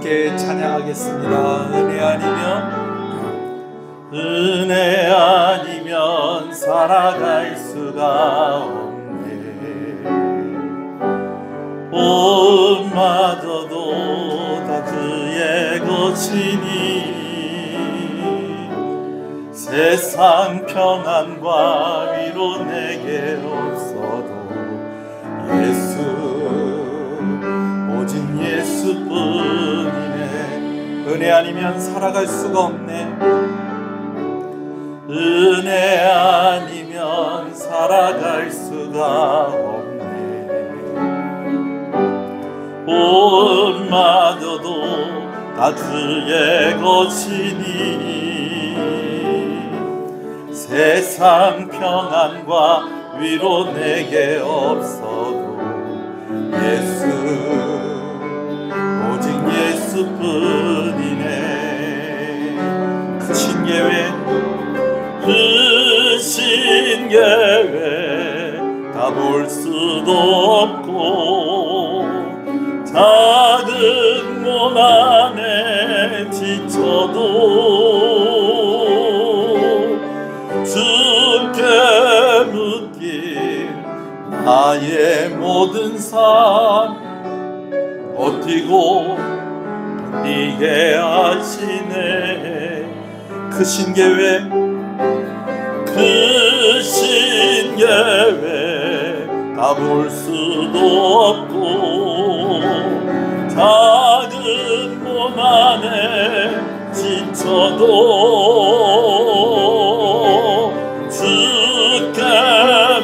함께 찬양하겠습니다. 은혜 아니면 살아갈 수가 없네. 옷마저도 다 그의 것이니 세상 평안과 위로 내게 없어도 예수, 오직 예수뿐이네. 은혜 아니면 살아갈 수가 없네. 은혜 아니면 살아갈 수가 없네. 옷마저도 다 주의 것이니 세상 평안과 위로 내게 없어도 예수, 오직 예수뿐이네. 크신 계획, 크신 계획 다 볼 수도 없고 작은 몸 안에 지쳐도 주께 묻긴 나의 모든 삶 버티고 견디게 하시네. 크신 계획, 크신 계획 다 볼 수도 없고 작은 몸 안에 지쳐도 주께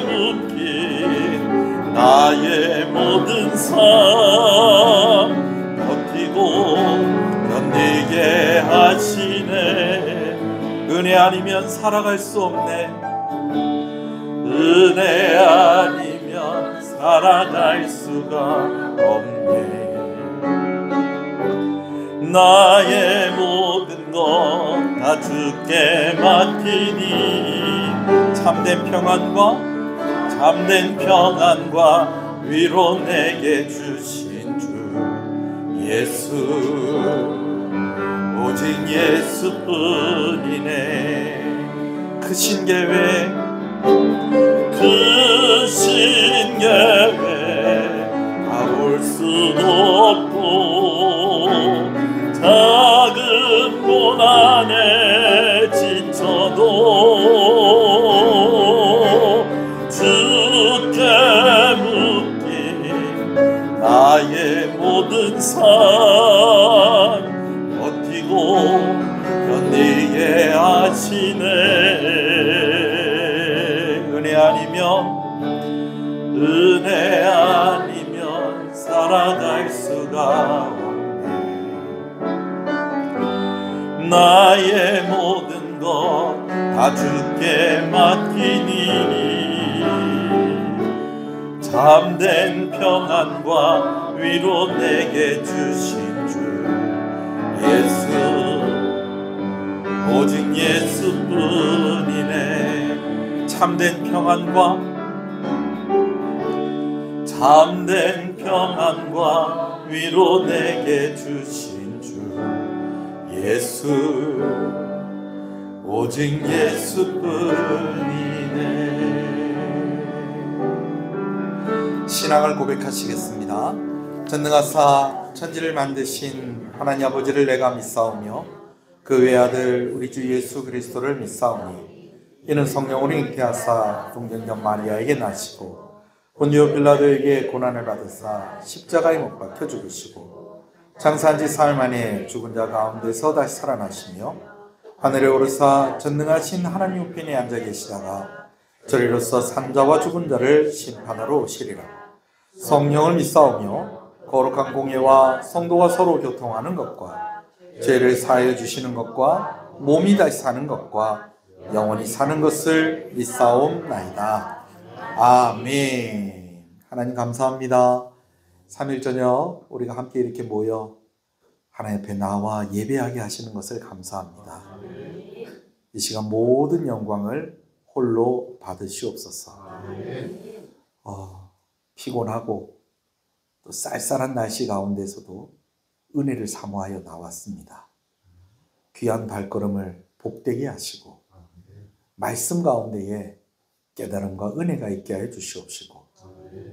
묶인 나의 모든 삶 버티고 견디게 하시네. 은혜 아니면 살아갈 수 없네. 은혜 아니면 살아갈 수가 없네. 나의 모든 것 다 주께 맡기니 참된 평안과 위로 내게 주신 주 예수, 오직 예수뿐이네. 크신 계획, 크신 계획 다 볼 수도 없고 작은 몸 안에 지쳐도 주께 묶인 나의 모든 삶 버티고 견디게 하시네. 은혜 아니면 살아갈 수가 없네. 나의 모든 것 다 주께 맡기니 참된 평안과 위로 내게 주신 주 예수, 오직 예수뿐이네. 참된 평안과 위로 내게 주신 주 예수, 오직 예수뿐이네. 신앙을 고백하시겠습니다. 전능하사 천지를 만드신 하나님 아버지를 내가 믿사오며 그 외아들 우리 주 예수 그리스도를 믿사오니 이는 성령으로 잉태하사 동정녀 마리아에게 나시고 본디오 빌라도에게 고난을 받으사 십자가에 못 박혀 죽으시고 장사한 지 사흘 만에 죽은 자 가운데서 다시 살아나시며 하늘에 오르사 전능하신 하나님 우편에 앉아 계시다가 저리로서 산자와 죽은 자를 심판하러 오시리라. 성령을 믿사오며 거룩한 공예와 성도가 서로 교통하는 것과 죄를 사하여 주시는 것과 몸이 다시 사는 것과 영원히 사는 것을 믿사옵나이다. 아멘. 하나님 감사합니다. 3일 저녁 우리가 함께 이렇게 모여 하나님 앞에 나와 예배하게 하시는 것을 감사합니다. 이 시간 모든 영광을 홀로 받으시옵소서. 피곤하고 또 쌀쌀한 날씨 가운데서도 은혜를 사모하여 나왔습니다. 귀한 발걸음을 복되게 하시고 말씀 가운데에 깨달음과 은혜가 있게 하여 주시옵시고,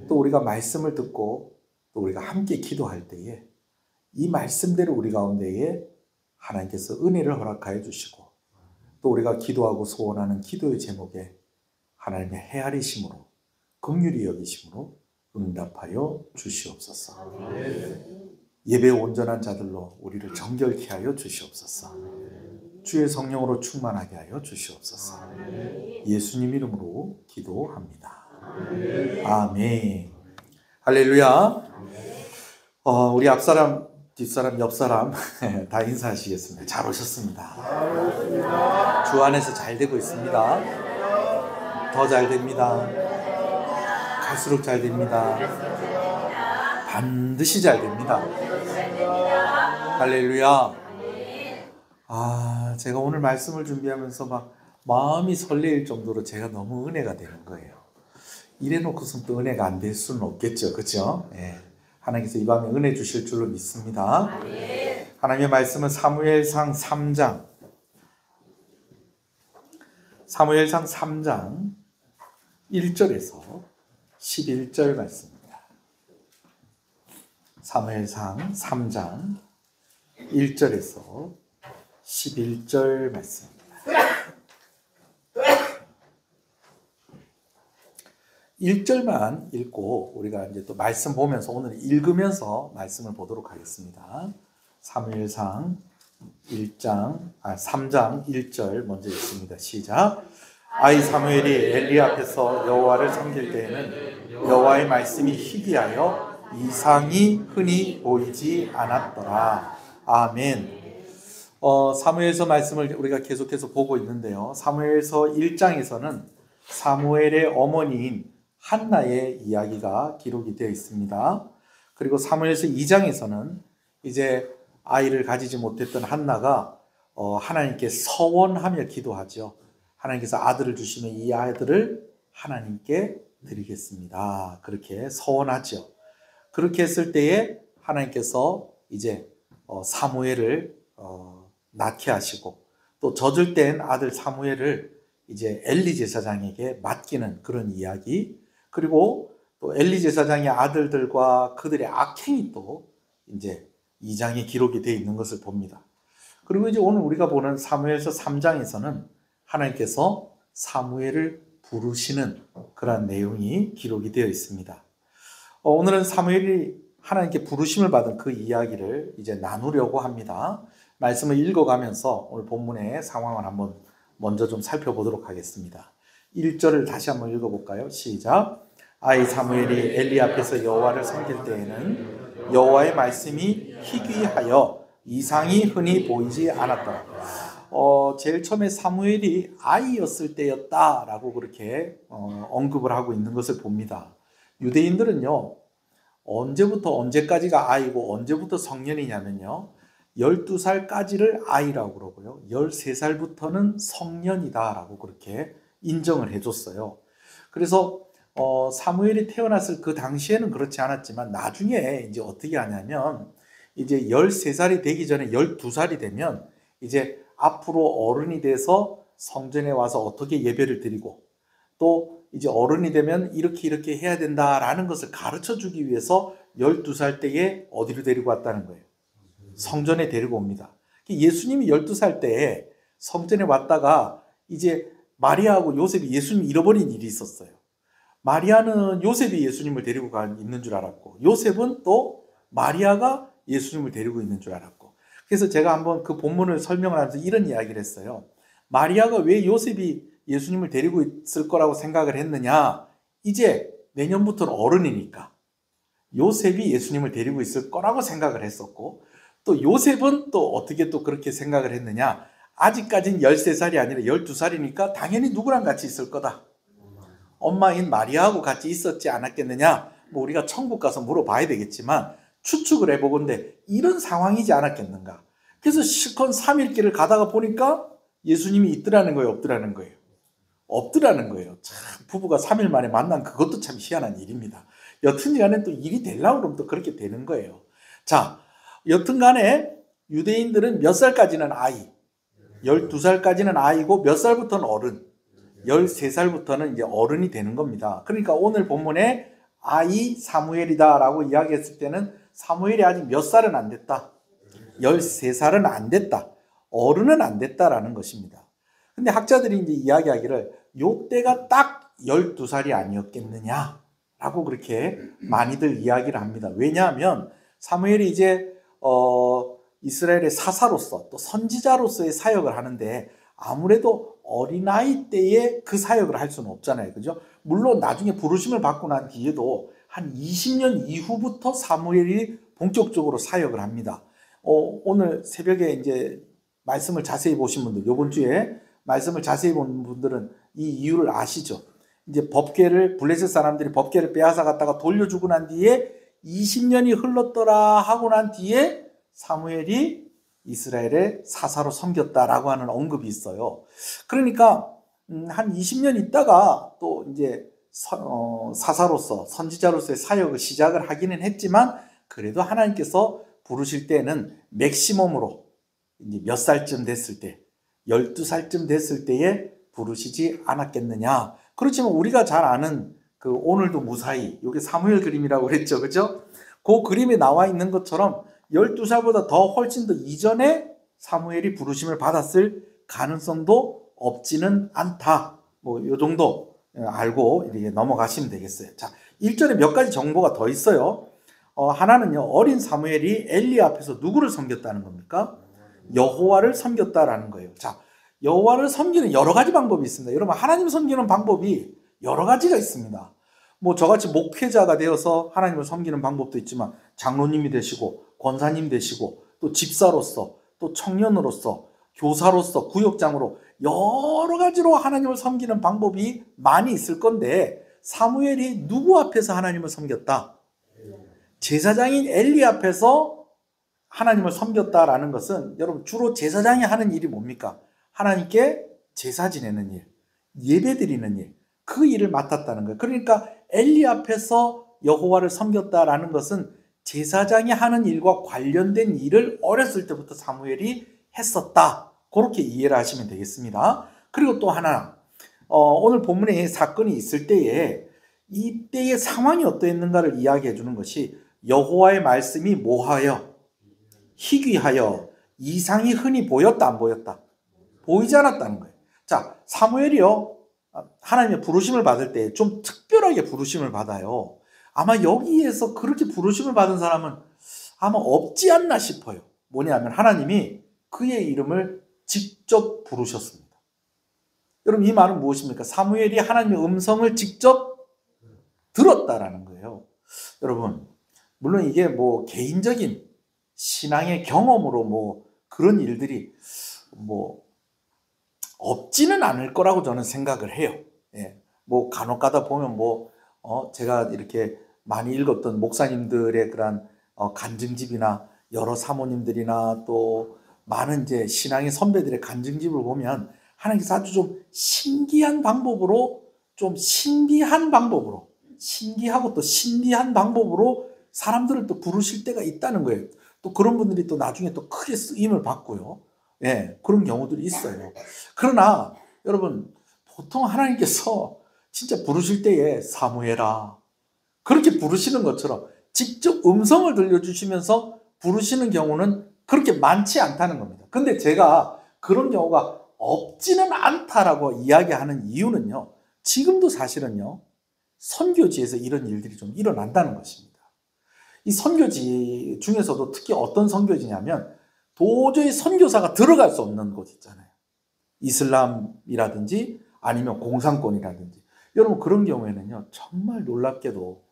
또 우리가 말씀을 듣고 또 우리가 함께 기도할 때에 이 말씀대로 우리 가운데에 하나님께서 은혜를 허락하여 주시고, 또 우리가 기도하고 소원하는 기도의 제목에 하나님의 헤아리심으로 긍휼히 여기심으로 응답하여 주시옵소서. 예배에 온전한 자들로 우리를 정결케 하여 주시옵소서. 주의 성령으로 충만하게 하여 주시옵소서. 예수님 이름으로 기도합니다. 아멘. 할렐루야. 우리 앞사람, 뒷사람, 옆사람 다 인사하시겠습니다. 잘 오셨습니다. 주 안에서 잘 되고 있습니다. 더 잘 됩니다. 갈수록 잘 됩니다. 반드시 잘 됩니다. 할렐루야. 제가 오늘 말씀을 준비하면서 막 마음이 설레일 정도로 제가 너무 은혜가 되는 거예요. 이래놓고선 또 은혜가 안 될 수는 없겠죠. 그렇죠? 예. 하나님께서 이 밤에 은혜 주실 줄로 믿습니다. 하나님의 말씀은 사무엘상 3장 1절에서 11절 말씀입니다. 사무엘상 3장 1절에서 11절 말씀입니다. 1절만 읽고 우리가 이제 또 말씀 보면서 오늘 읽으면서 말씀을 보도록 하겠습니다. 사무엘상 3장 1절 먼저 읽습니다. 시작. 아이 사무엘이 엘리 앞에서 여호와를 섬길 때에는 여호와의 말씀이 희귀하여 이상이 흔히 보이지 않았더라. 아멘. 사무엘서 말씀을 우리가 계속해서 보고 있는데요. 사무엘서 1장에서는 사무엘의 어머니인 한나의 이야기가 기록이 되어 있습니다. 그리고 사무엘서 2장에서는 이제 아이를 가지지 못했던 한나가 하나님께 서원하며 기도하죠. 하나님께서 아들을 주시면 이 아들을 하나님께 드리겠습니다. 그렇게 서원하죠. 그렇게 했을 때에 하나님께서 이제 사무엘을 낳게 하시고, 또 젖을 뗀 아들 사무엘을 이제 엘리 제사장에게 맡기는 그런 이야기, 그리고 또 엘리 제사장의 아들들과 그들의 악행이 또 이제 2장에 기록이 되어 있는 것을 봅니다. 그리고 이제 오늘 우리가 보는 사무엘서 3장에서는 하나님께서 사무엘을 부르시는 그런 내용이 기록이 되어 있습니다. 오늘은 사무엘이 하나님께 부르심을 받은 그 이야기를 이제 나누려고 합니다. 말씀을 읽어가면서 오늘 본문의 상황을 한번 먼저 좀 살펴보도록 하겠습니다. 1절을 다시 한번 읽어볼까요? 시작. 아이 사무엘이 엘리 앞에서 여호와를 섬길 때에는 여호와의 말씀이 희귀하여 이상이 흔히 보이지 않았더라. 제일 처음에 사무엘이 아이였을 때였다라고 그렇게 언급을 하고 있는 것을 봅니다. 유대인들은요, 언제부터 언제까지가 아이고 언제부터 성년이냐면요, 12살까지를 아이라고 그러고요, 13살부터는 성년이다라고 그렇게 인정을 해줬어요. 그래서 사무엘이 태어났을 그 당시에는 그렇지 않았지만 나중에 이제 어떻게 하냐면, 이제 13살이 되기 전에 12살이 되면 이제 앞으로 어른이 돼서 성전에 와서 어떻게 예배를 드리고, 또 이제 어른이 되면 이렇게 해야 된다라는 것을 가르쳐 주기 위해서 12살 때에 어디로 데리고 왔다는 거예요? 성전에 데리고 옵니다. 예수님이 12살 때에 성전에 왔다가 이제 마리아하고 요셉이 예수님 잃어버린 일이 있었어요. 마리아는 요셉이 예수님을 데리고 있는 줄 알았고, 요셉은 또 마리아가 예수님을 데리고 있는 줄 알았고, 그래서 제가 한번 그 본문을 설명을 하면서 이런 이야기를 했어요. 마리아가 왜 요셉이 예수님을 데리고 있을 거라고 생각을 했느냐? 이제 내년부터는 어른이니까 요셉이 예수님을 데리고 있을 거라고 생각을 했었고, 또 요셉은 또 어떻게 또 그렇게 생각을 했느냐? 아직까지는 13살이 아니라 12살이니까 당연히 누구랑 같이 있을 거다. 엄마인 마리아하고 같이 있었지 않았겠느냐? 뭐 우리가 천국 가서 물어봐야 되겠지만 추측을 해보건대 이런 상황이지 않았겠는가? 그래서 실컷 3일 길을 가다가 보니까 예수님이 있더라는 거예요, 없더라는 거예요? 없더라는 거예요. 참, 부부가 3일 만에 만난 그것도 참 희한한 일입니다. 여튼간에 또 일이 되려고 그러면 또 그렇게 되는 거예요. 자, 여튼 간에 유대인들은 몇 살까지는 아이, 12살까지는 아이고 몇 살부터는 어른, 13살부터는 이제 어른이 되는 겁니다. 그러니까 오늘 본문에 아이 사무엘이다 라고 이야기했을 때는 사무엘이 아직 몇 살은 안 됐다. 13살은 안 됐다. 어른은 안 됐다라는 것입니다. 근데 학자들이 이제 이야기하기를 요 때가 딱 12살이 아니었겠느냐 라고 그렇게 많이들 이야기를 합니다. 왜냐하면 사무엘이 이제 이스라엘의 사사로서 또 선지자로서의 사역을 하는데 아무래도 어린아이 때에 그 사역을 할 수는 없잖아요. 그죠? 물론 나중에 부르심을 받고 난 뒤에도 한 20년 이후부터 사무엘이 본격적으로 사역을 합니다. 오늘 새벽에 이제 말씀을 자세히 보신 분들, 이번 주에 말씀을 자세히 본 분들은 이 이유를 아시죠? 이제 블레셋 사람들이 법궤를 빼앗아 갔다가 돌려주고 난 뒤에 20년이 흘렀더라 하고 난 뒤에 사무엘이 이스라엘의 사사로 섬겼다라고 하는 언급이 있어요. 그러니까 한 20년 있다가 또 이제 사사로서 선지자로서의 사역을 시작을 하기는 했지만 그래도 하나님께서 부르실 때는 맥시멈으로 이제 몇 살쯤 됐을 때 12살쯤 됐을 때에 부르시지 않았겠느냐. 그렇지만 우리가 잘 아는 그 오늘도 무사히 이게 사무엘 그림이라고 그랬죠. 그죠? 그 그림에 나와 있는 것처럼 12살보다 더 훨씬 더 이전에 사무엘이 부르심을 받았을 가능성도 없지는 않다. 뭐 요 정도 알고 이렇게 넘어가시면 되겠어요. 자, 1절에 몇 가지 정보가 더 있어요. 하나는요, 어린 사무엘이 엘리 앞에서 누구를 섬겼다는 겁니까? 여호와를 섬겼다라는 거예요. 자, 여호와를 섬기는 여러 가지 방법이 있습니다. 여러분, 하나님 섬기는 방법이 여러 가지가 있습니다. 뭐 저같이 목회자가 되어서 하나님을 섬기는 방법도 있지만 장로님이 되시고 권사님 되시고 또 집사로서 또 청년으로서 교사로서 구역장으로 여러 가지로 하나님을 섬기는 방법이 많이 있을 건데 사무엘이 누구 앞에서 하나님을 섬겼다? 제사장인 엘리 앞에서 하나님을 섬겼다라는 것은 여러분 주로 제사장이 하는 일이 뭡니까? 하나님께 제사 지내는 일, 예배 드리는 일, 그 일을 맡았다는 거예요. 그러니까 엘리 앞에서 여호와를 섬겼다라는 것은 제사장이 하는 일과 관련된 일을 어렸을 때부터 사무엘이 했었다. 그렇게 이해를 하시면 되겠습니다. 그리고 또 하나, 오늘 본문에 사건이 있을 때에 이때의 상황이 어떠했는가를 이야기해 주는 것이 여호와의 말씀이 뭐하여? 희귀하여 이상이 흔히 보였다 안 보였다? 보이지 않았다는 거예요. 자, 사무엘이요 하나님의 부르심을 받을 때 좀 특별하게 부르심을 받아요. 아마 여기에서 그렇게 부르심을 받은 사람은 아마 없지 않나 싶어요. 뭐냐면 하나님이 그의 이름을 직접 부르셨습니다. 여러분 이 말은 무엇입니까? 사무엘이 하나님의 음성을 직접 들었다라는 거예요. 여러분 물론 이게 뭐 개인적인 신앙의 경험으로 뭐 그런 일들이 뭐 없지는 않을 거라고 저는 생각을 해요. 예. 뭐 간혹 가다 보면 뭐 제가 이렇게 많이 읽었던 목사님들의 그런 간증집이나 여러 사모님들이나 또 많은 이제 신앙의 선배들의 간증집을 보면 하나님께서 아주 좀 신기한 방법으로 신기하고 또 신비한 방법으로 사람들을 또 부르실 때가 있다는 거예요. 또 그런 분들이 또 나중에 또 크게 쓰임을 받고요. 예, 그런 경우들이 있어요. 그러나 여러분 보통 하나님께서 진짜 부르실 때에 사무엘아 그렇게 부르시는 것처럼 직접 음성을 들려주시면서 부르시는 경우는 그렇게 많지 않다는 겁니다. 근데 제가 그런 경우가 없지는 않다라고 이야기하는 이유는요. 지금도 사실은요. 선교지에서 이런 일들이 좀 일어난다는 것입니다. 이 선교지 중에서도 특히 어떤 선교지냐면 도저히 선교사가 들어갈 수 없는 곳 있잖아요. 이슬람이라든지 아니면 공산권이라든지. 여러분 그런 경우에는요. 정말 놀랍게도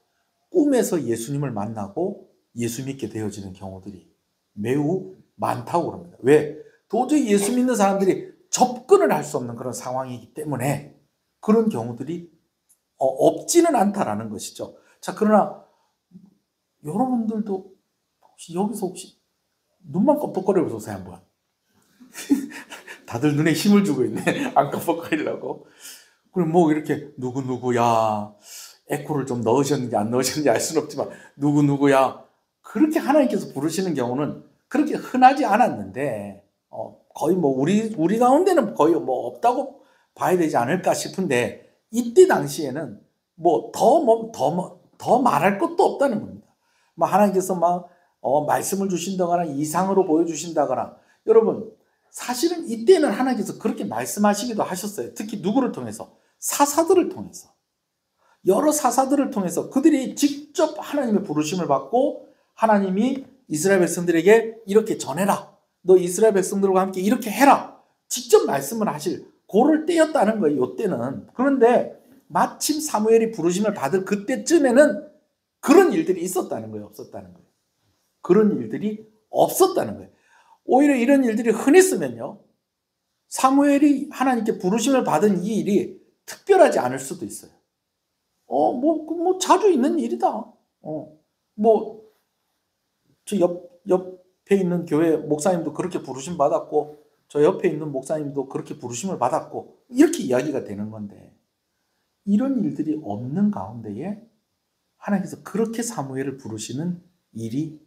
꿈에서 예수님을 만나고 예수 믿게 되어지는 경우들이 매우 많다고 그럽니다. 왜? 도저히 예수 믿는 사람들이 접근을 할 수 없는 그런 상황이기 때문에 그런 경우들이 없지는 않다라는 것이죠. 자, 그러나 여러분들도 여기서 눈만 껌뻑거려 보세요 한번. 다들 눈에 힘을 주고 있네. 안 껌뻑거리려고. 그럼 뭐 이렇게 누구야 에코를 좀 넣으셨는지 안 넣으셨는지 알 수는 없지만 누구야 그렇게 하나님께서 부르시는 경우는 그렇게 흔하지 않았는데 거의 뭐 우리 가운데는 거의 뭐 없다고 봐야 되지 않을까 싶은데 이때 당시에는 더 말할 것도 없다는 겁니다. 뭐 하나님께서 말씀을 주신다거나 이상으로 보여주신다거나 여러분 사실은 이때는 하나님께서 그렇게 말씀하시기도 하셨어요. 특히 누구를 통해서? 사사들을 통해서. 여러 사사들을 통해서 그들이 직접 하나님의 부르심을 받고 하나님이 이스라엘 백성들에게 이렇게 전해라. 너 이스라엘 백성들과 함께 이렇게 해라. 직접 말씀을 하실 그럴 때였다는 거예요. 이때는. 그런데 마침 사무엘이 부르심을 받을 그때쯤에는 그런 일들이 있었다는 거예요. 없었다는 거예요. 그런 일들이 없었다는 거예요. 오히려 이런 일들이 흔했으면요. 사무엘이 하나님께 부르심을 받은 이 일이 특별하지 않을 수도 있어요. 자주 있는 일이다. 저 옆에 있는 교회 목사님도 그렇게 부르심 받았고, 저 옆에 있는 목사님도 그렇게 부르심을 받았고, 이렇게 이야기가 되는 건데, 이런 일들이 없는 가운데에 하나님께서 그렇게 사무엘을 부르시는 일이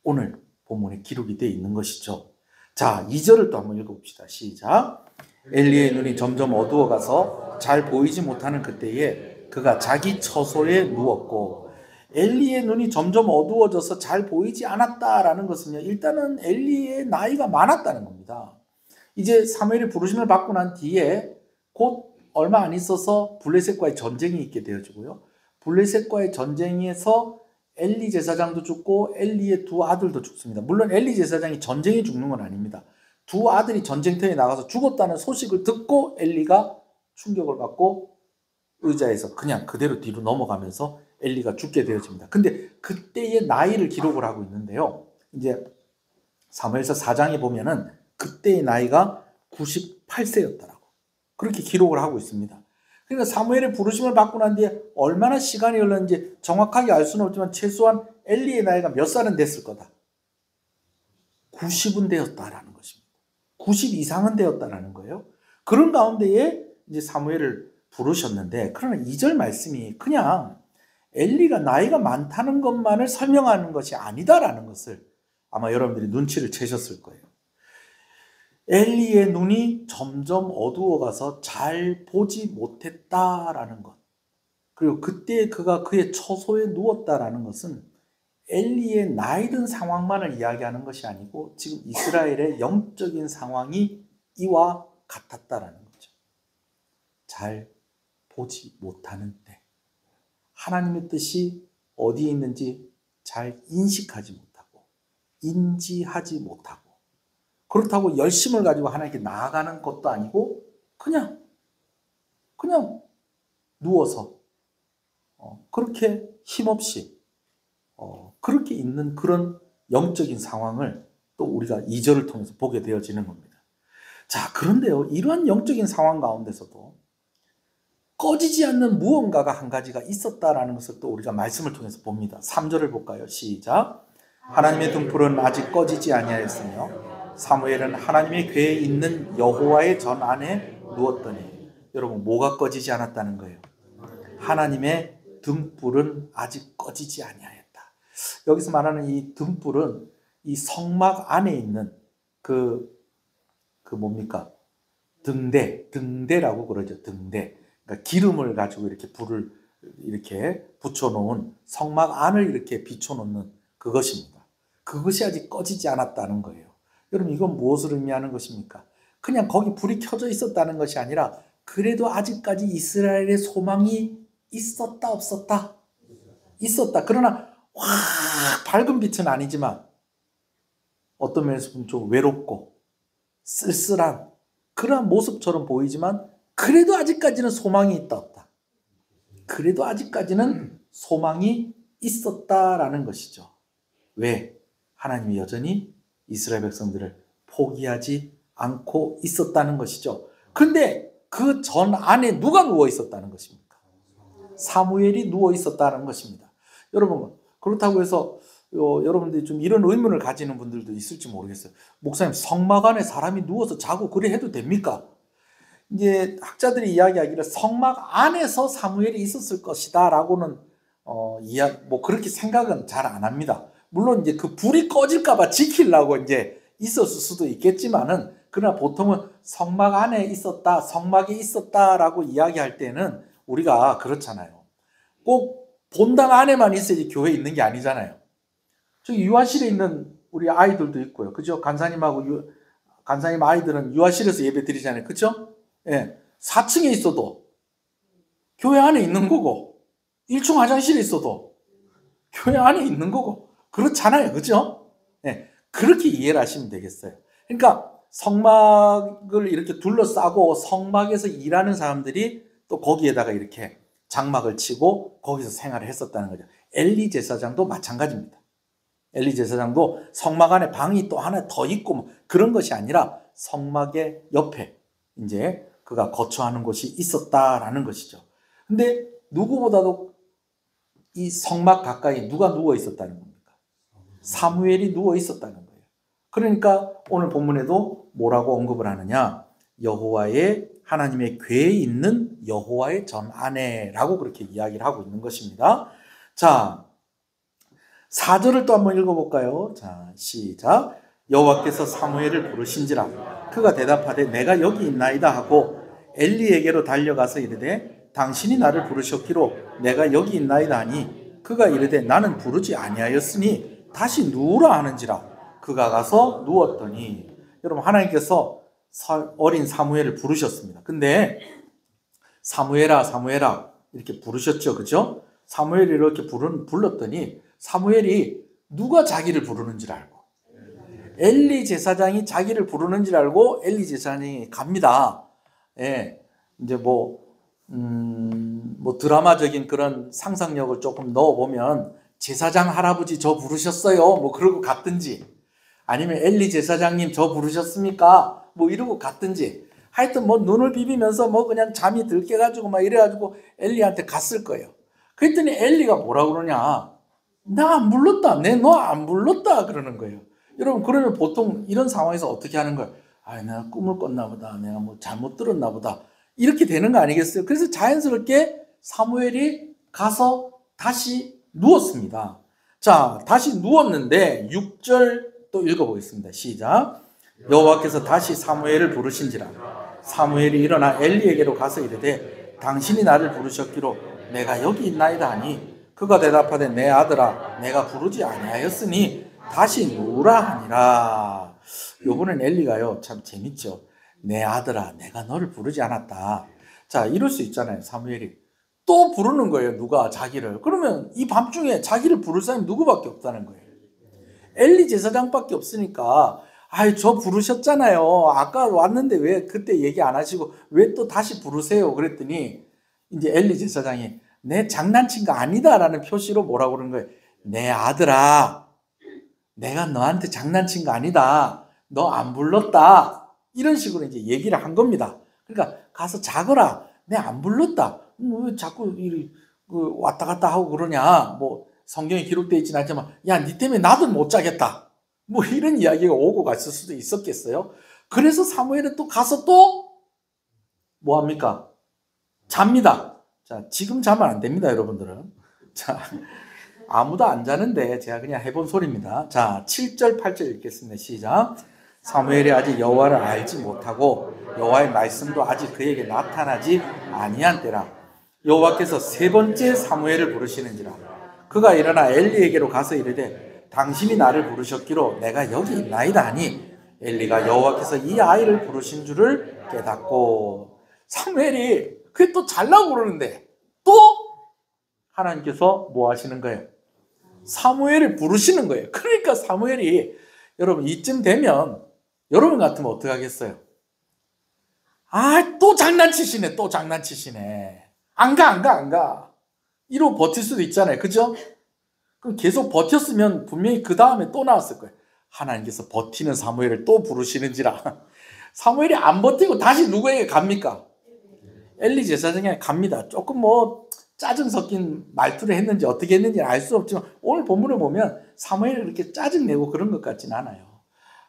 오늘 본문에 기록이 되어 있는 것이죠. 자, 2절을 또 한번 읽어봅시다. 시작. 엘리의 눈이 점점 어두워가서 잘 보이지 못하는 그때에 그가 자기 처소에 누웠고, 엘리의 눈이 점점 어두워져서 잘 보이지 않았다라는 것은요, 일단은 엘리의 나이가 많았다는 겁니다. 이제 사무엘이 부르심을 받고 난 뒤에 곧 얼마 안 있어서 블레셋과의 전쟁이 있게 되어지고요. 블레셋과의 전쟁에서 엘리 제사장도 죽고 엘리의 두 아들도 죽습니다. 물론 엘리 제사장이 전쟁에 죽는 건 아닙니다. 두 아들이 전쟁터에 나가서 죽었다는 소식을 듣고 엘리가 충격을 받고 의자에서 그냥 그대로 뒤로 넘어가면서 엘리가 죽게 되어집니다. 근데 그때의 나이를 기록을 하고 있는데요. 이제 사무엘서 4장에 보면은 그때의 나이가 98세였더라고. 그렇게 기록을 하고 있습니다. 그러니까 사무엘의 부르심을 받고 난 뒤에 얼마나 시간이 흘렀는지 정확하게 알 수는 없지만 최소한 엘리의 나이가 몇 살은 됐을 거다. 90은 되었다라는 것입니다. 90 이상은 되었다라는 거예요. 그런 가운데에 이제 사무엘을 부르셨는데, 그러나 2절 말씀이 그냥 엘리가 나이가 많다는 것만을 설명하는 것이 아니다라는 것을 아마 여러분들이 눈치를 채셨을 거예요. 엘리의 눈이 점점 어두워가서 잘 보지 못했다라는 것, 그리고 그때 그가 그의 처소에 누웠다라는 것은 엘리의 나이 든 상황만을 이야기하는 것이 아니고 지금 이스라엘의 영적인 상황이 이와 같았다라는 거죠. 잘 보지 못하는 때, 하나님의 뜻이 어디에 있는지 잘 인식하지 못하고 인지하지 못하고, 그렇다고 열심을 가지고 하나님께 나아가는 것도 아니고 그냥 누워서 그렇게 힘없이 그렇게 있는 그런 영적인 상황을 또 우리가 2절을 통해서 보게 되어지는 겁니다. 자, 그런데요, 이러한 영적인 상황 가운데서도 꺼지지 않는 무언가가 한 가지가 있었다라는 것을 또 우리가 말씀을 통해서 봅니다. 3절을 볼까요? 시작. 하나님의 등불은 아직 꺼지지 아니하였으며 사무엘은 하나님의 궤에 있는 여호와의 전 안에 누웠더니, 여러분 뭐가 꺼지지 않았다는 거예요? 하나님의 등불은 아직 꺼지지 아니하였다. 여기서 말하는 이 등불은 이 성막 안에 있는 뭡니까? 등대라고 그러죠. 등대. 그러니까 기름을 가지고 이렇게 불을 이렇게 붙여놓은 성막 안을 이렇게 비춰놓는 그것입니다. 그것이 아직 꺼지지 않았다는 거예요. 여러분 이건 무엇을 의미하는 것입니까? 그냥 거기 불이 켜져 있었다는 것이 아니라 그래도 아직까지 이스라엘의 소망이 있었다 없었다? 있었다. 그러나 확 밝은 빛은 아니지만 어떤 면에서 보면 좀 외롭고 쓸쓸한 그러한 모습처럼 보이지만 그래도 아직까지는 소망이 있다 없다? 그래도 아직까지는 소망이 있었다라는 것이죠. 왜? 하나님이 여전히 이스라엘 백성들을 포기하지 않고 있었다는 것이죠. 그런데 그 전 안에 누가 누워 있었다는 것입니까? 사무엘이 누워 있었다는 것입니다. 여러분, 그렇다고 해서 여러분들이 좀 이런 의문을 가지는 분들도 있을지 모르겠어요. 목사님, 성막 안에 사람이 누워서 자고 그래 해도 됩니까? 이제 학자들이 이야기하기를 성막 안에서 사무엘이 있었을 것이다 라고는 그렇게 생각은 잘 안 합니다. 물론 이제 그 불이 꺼질까봐 지키려고 이제 있었을 수도 있겠지만은, 그러나 보통은 성막 안에 있었다, 성막에 있었다라고 이야기할 때는 우리가 그렇잖아요. 꼭 본당 안에만 있어야지 교회에 있는 게 아니잖아요. 저기 유아실에 있는 우리 아이들도 있고요. 그죠? 간사님 아이들은 유아실에서 예배 드리잖아요. 그죠? 예. 4층에 있어도 교회 안에 있는 거고, 1층 화장실에 있어도 교회 안에 있는 거고, 그렇잖아요. 그죠? 예. 그렇게 이해를 하시면 되겠어요. 그러니까 성막을 이렇게 둘러싸고 성막에서 일하는 사람들이 또 거기에다가 이렇게 장막을 치고 거기서 생활을 했었다는 거죠. 엘리 제사장도 마찬가지입니다. 엘리 제사장도 성막 안에 방이 또 하나 더 있고 뭐 그런 것이 아니라 성막의 옆에 이제 그가 거처하는 곳이 있었다라는 것이죠. 근데 누구보다도 이 성막 가까이 누가 누워 있었다는 겁니까? 사무엘이 누워 있었다는 거예요. 그러니까 오늘 본문에도 뭐라고 언급을 하느냐? 여호와의 하나님의 궤에 있는 여호와의 전 아내라고 그렇게 이야기를 하고 있는 것입니다. 자, 4절을 또 한번 읽어볼까요? 자, 시작. 여호와께서 사무엘을 부르신지라 그가 대답하되 내가 여기 있나이다 하고 엘리에게로 달려가서 이르되 당신이 나를 부르셨기로 내가 여기 있나이다 하니 그가 이르되 나는 부르지 아니하였으니 다시 누우라 하는지라. 그가 가서 누웠더니, 여러분 하나님께서 어린 사무엘을 부르셨습니다. 근데 사무엘아 사무엘아 이렇게 부르셨죠. 그죠? 사무엘이 이렇게 불렀더니 사무엘이 누가 자기를 부르는 줄 알고, 엘리 제사장이 자기를 부르는 줄 알고 엘리 제사장이 갑니다. 예. 이제 뭐 드라마적인 그런 상상력을 조금 넣어보면 제사장 할아버지 저 부르셨어요 뭐 그러고 갔든지, 아니면 엘리 제사장님 저 부르셨습니까 뭐 이러고 갔든지, 하여튼 뭐 눈을 비비면서 뭐 그냥 잠이 들게 가지고 막 이래가지고 엘리한테 갔을 거예요. 그랬더니 엘리가 뭐라 그러냐? 나 안 불렀다. 내 너 안 불렀다. 그러는 거예요. 여러분, 그러면 보통 이런 상황에서 어떻게 하는 거예요? 아, 내가 꿈을 꿨나 보다. 내가 뭐 잘못 들었나 보다. 이렇게 되는 거 아니겠어요? 그래서 자연스럽게 사무엘이 가서 다시 누웠습니다. 자, 다시 누웠는데 6절 또 읽어보겠습니다. 시작. 여호와께서 다시 사무엘을 부르신지라 사무엘이 일어나 엘리에게로 가서 이르되 당신이 나를 부르셨기로 내가 여기 있나이다 하니 그가 대답하되 내 아들아 내가 부르지 아니하였으니 다시 누우라 하니라. 요번엔 엘리가요 참 재밌죠. 내 아들아 내가 너를 부르지 않았다. 자, 이럴 수 있잖아요. 사무엘이 또 부르는 거예요. 누가 자기를. 그러면 이 밤중에 자기를 부를 사람이 누구밖에 없다는 거예요. 엘리 제사장밖에 없으니까 아이 저 부르셨잖아요. 아까 왔는데 왜 그때 얘기 안 하시고 왜 또 다시 부르세요? 그랬더니 이제 엘리 제사장이 내 장난친 거 아니다라는 표시로 뭐라고 그러는 거예요. 내 아들아 내가 너한테 장난친 거 아니다. 너 안 불렀다. 이런 식으로 이제 얘기를 한 겁니다. 그러니까 가서 자거라. 내 안 불렀다. 왜 자꾸 왔다 갔다 하고 그러냐. 뭐 성경에 기록되어 있지는 않지만 야, 니 때문에 나도 못 자겠다. 뭐 이런 이야기가 오고 갔을 수도 있었겠어요. 그래서 사무엘은 또 가서 또 뭐 합니까? 잡니다. 자, 지금 자면 안 됩니다, 여러분들은. 자, 아무도 안 자는데 제가 그냥 해본 소리입니다. 자, 7절, 8절 읽겠습니다. 시작. 사무엘이 아직 여호와를 알지 못하고 여호와의 말씀도 아직 그에게 나타나지 아니한 때라. 여호와께서 세 번째 사무엘을 부르시는지라. 그가 일어나 엘리에게로 가서 이르되 당신이 나를 부르셨기로 내가 여기 있나이다 하니 엘리가 여호와께서 이 아이를 부르신 줄을 깨닫고. 사무엘이 그게 또 잘나고 그러는데 또 하나님께서 뭐 하시는 거예요? 사무엘을 부르시는 거예요. 그러니까 사무엘이, 여러분 이쯤 되면 여러분 같으면 어떻게 하겠어요? 아, 또 장난치시네. 또 장난치시네. 안 가. 이러고 버틸 수도 있잖아요. 그죠? 그럼 계속 버텼으면 분명히 그 다음에 또 나왔을 거예요. 하나님께서 버티는 사무엘을 또 부르시는지라. 사무엘이 안 버티고 다시 누구에게 갑니까? 엘리 제사장에게 갑니다. 조금 뭐 짜증 섞인 말투를 했는지 어떻게 했는지 알 수 없지만 오늘 본문을 보면 사무엘이 그렇게 짜증내고 그런 것 같진 않아요.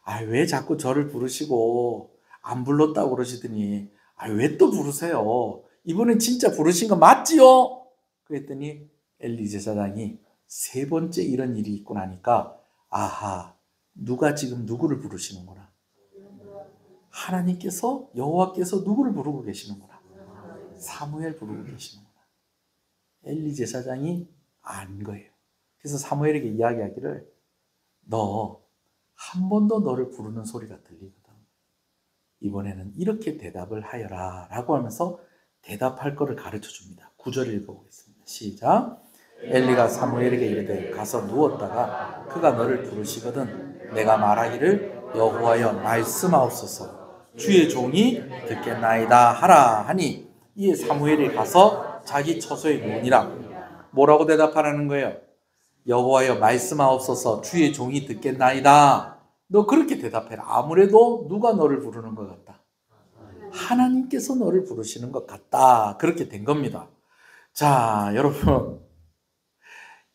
아, 왜 자꾸 저를 부르시고 안 불렀다고 그러시더니 아, 왜 또 부르세요? 이번엔 진짜 부르신 거 맞지요? 그랬더니 엘리 제사장이 세 번째 이런 일이 있고 나니까 아하, 누가 지금 누구를 부르시는구나. 하나님께서, 여호와께서 누구를 부르고 계시는구나. 사무엘 부르고 계시는구나. 엘리 제사장이 안 거예요. 그래서 사무엘에게 이야기하기를 너 한 번 더 너를 부르는 소리가 들리거든. 이번에는 이렇게 대답을 하여라 라고 하면서 대답할 거를 가르쳐 줍니다. 9절 읽어보겠습니다. 시작. 엘리가 사무엘에게 이르되 가서 누웠다가 그가 너를 부르시거든 내가 말하기를 여호와여 말씀하옵소서 주의 종이 듣겠나이다 하라 하니 이에 사무엘이 가서 자기 처소에 누우니라. 뭐라고 대답하라는 거예요? 여호와여 말씀하옵소서 주의 종이 듣겠나이다. 너 그렇게 대답해라. 아무래도 누가 너를 부르는 것 같다? 하나님께서 너를 부르시는 것 같다. 그렇게 된 겁니다. 자, 여러분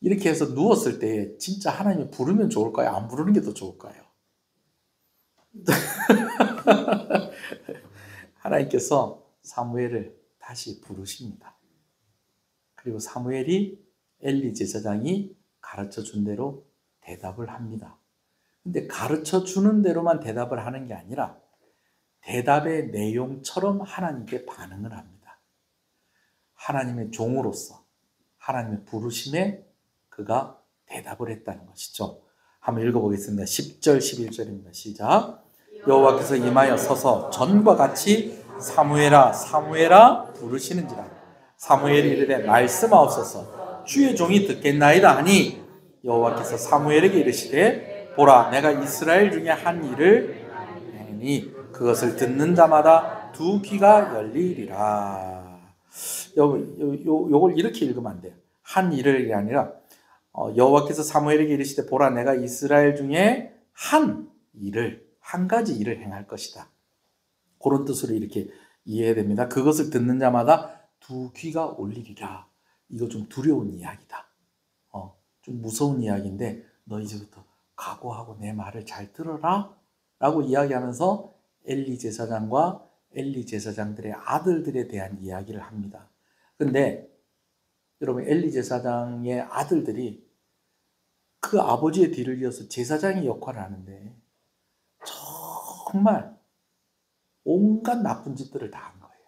이렇게 해서 누웠을 때 진짜 하나님이 부르면 좋을까요? 안 부르는 게 더 좋을까요? 하나님께서 사무엘을 다시 부르십니다. 그리고 사무엘이 엘리 제사장이 가르쳐 준 대로 대답을 합니다. 근데 가르쳐 주는 대로만 대답을 하는 게 아니라 대답의 내용처럼 하나님께 반응을 합니다. 하나님의 종으로서 하나님의 부르심에 그가 대답을 했다는 것이죠. 한번 읽어보겠습니다. 10절 11절입니다. 시작. 여호와께서 임하여 서서 전과 같이 사무엘아 사무엘아 부르시는지라. 사무엘이 이르되 말씀하옵소서 주의 종이 듣겠나이다 하니 여호와께서 사무엘에게 이르시되 보라 내가 이스라엘 중에 한 일을 행하니 그것을 듣는 자마다 두 귀가 열리리라. 요걸 이렇게 읽으면 안 돼요. 한 일을 아니라 여호와께서 사무엘에게 이르시되 보라 내가 이스라엘 중에 한 가지 일을 행할 것이다. 그런 뜻으로 이렇게 이해해야 됩니다. 그것을 듣는 자마다 두 귀가 올리리라. 이거 좀 두려운 이야기다. 좀 무서운 이야기인데 너 이제부터 각오하고 내 말을 잘 들어라 라고 이야기하면서 엘리 제사장과 엘리 제사장들의 아들들에 대한 이야기를 합니다. 근데 여러분 엘리 제사장의 아들들이 그 아버지의 뒤를 이어서 제사장의 역할을 하는데 정말 온갖 나쁜 짓들을 다 한 거예요.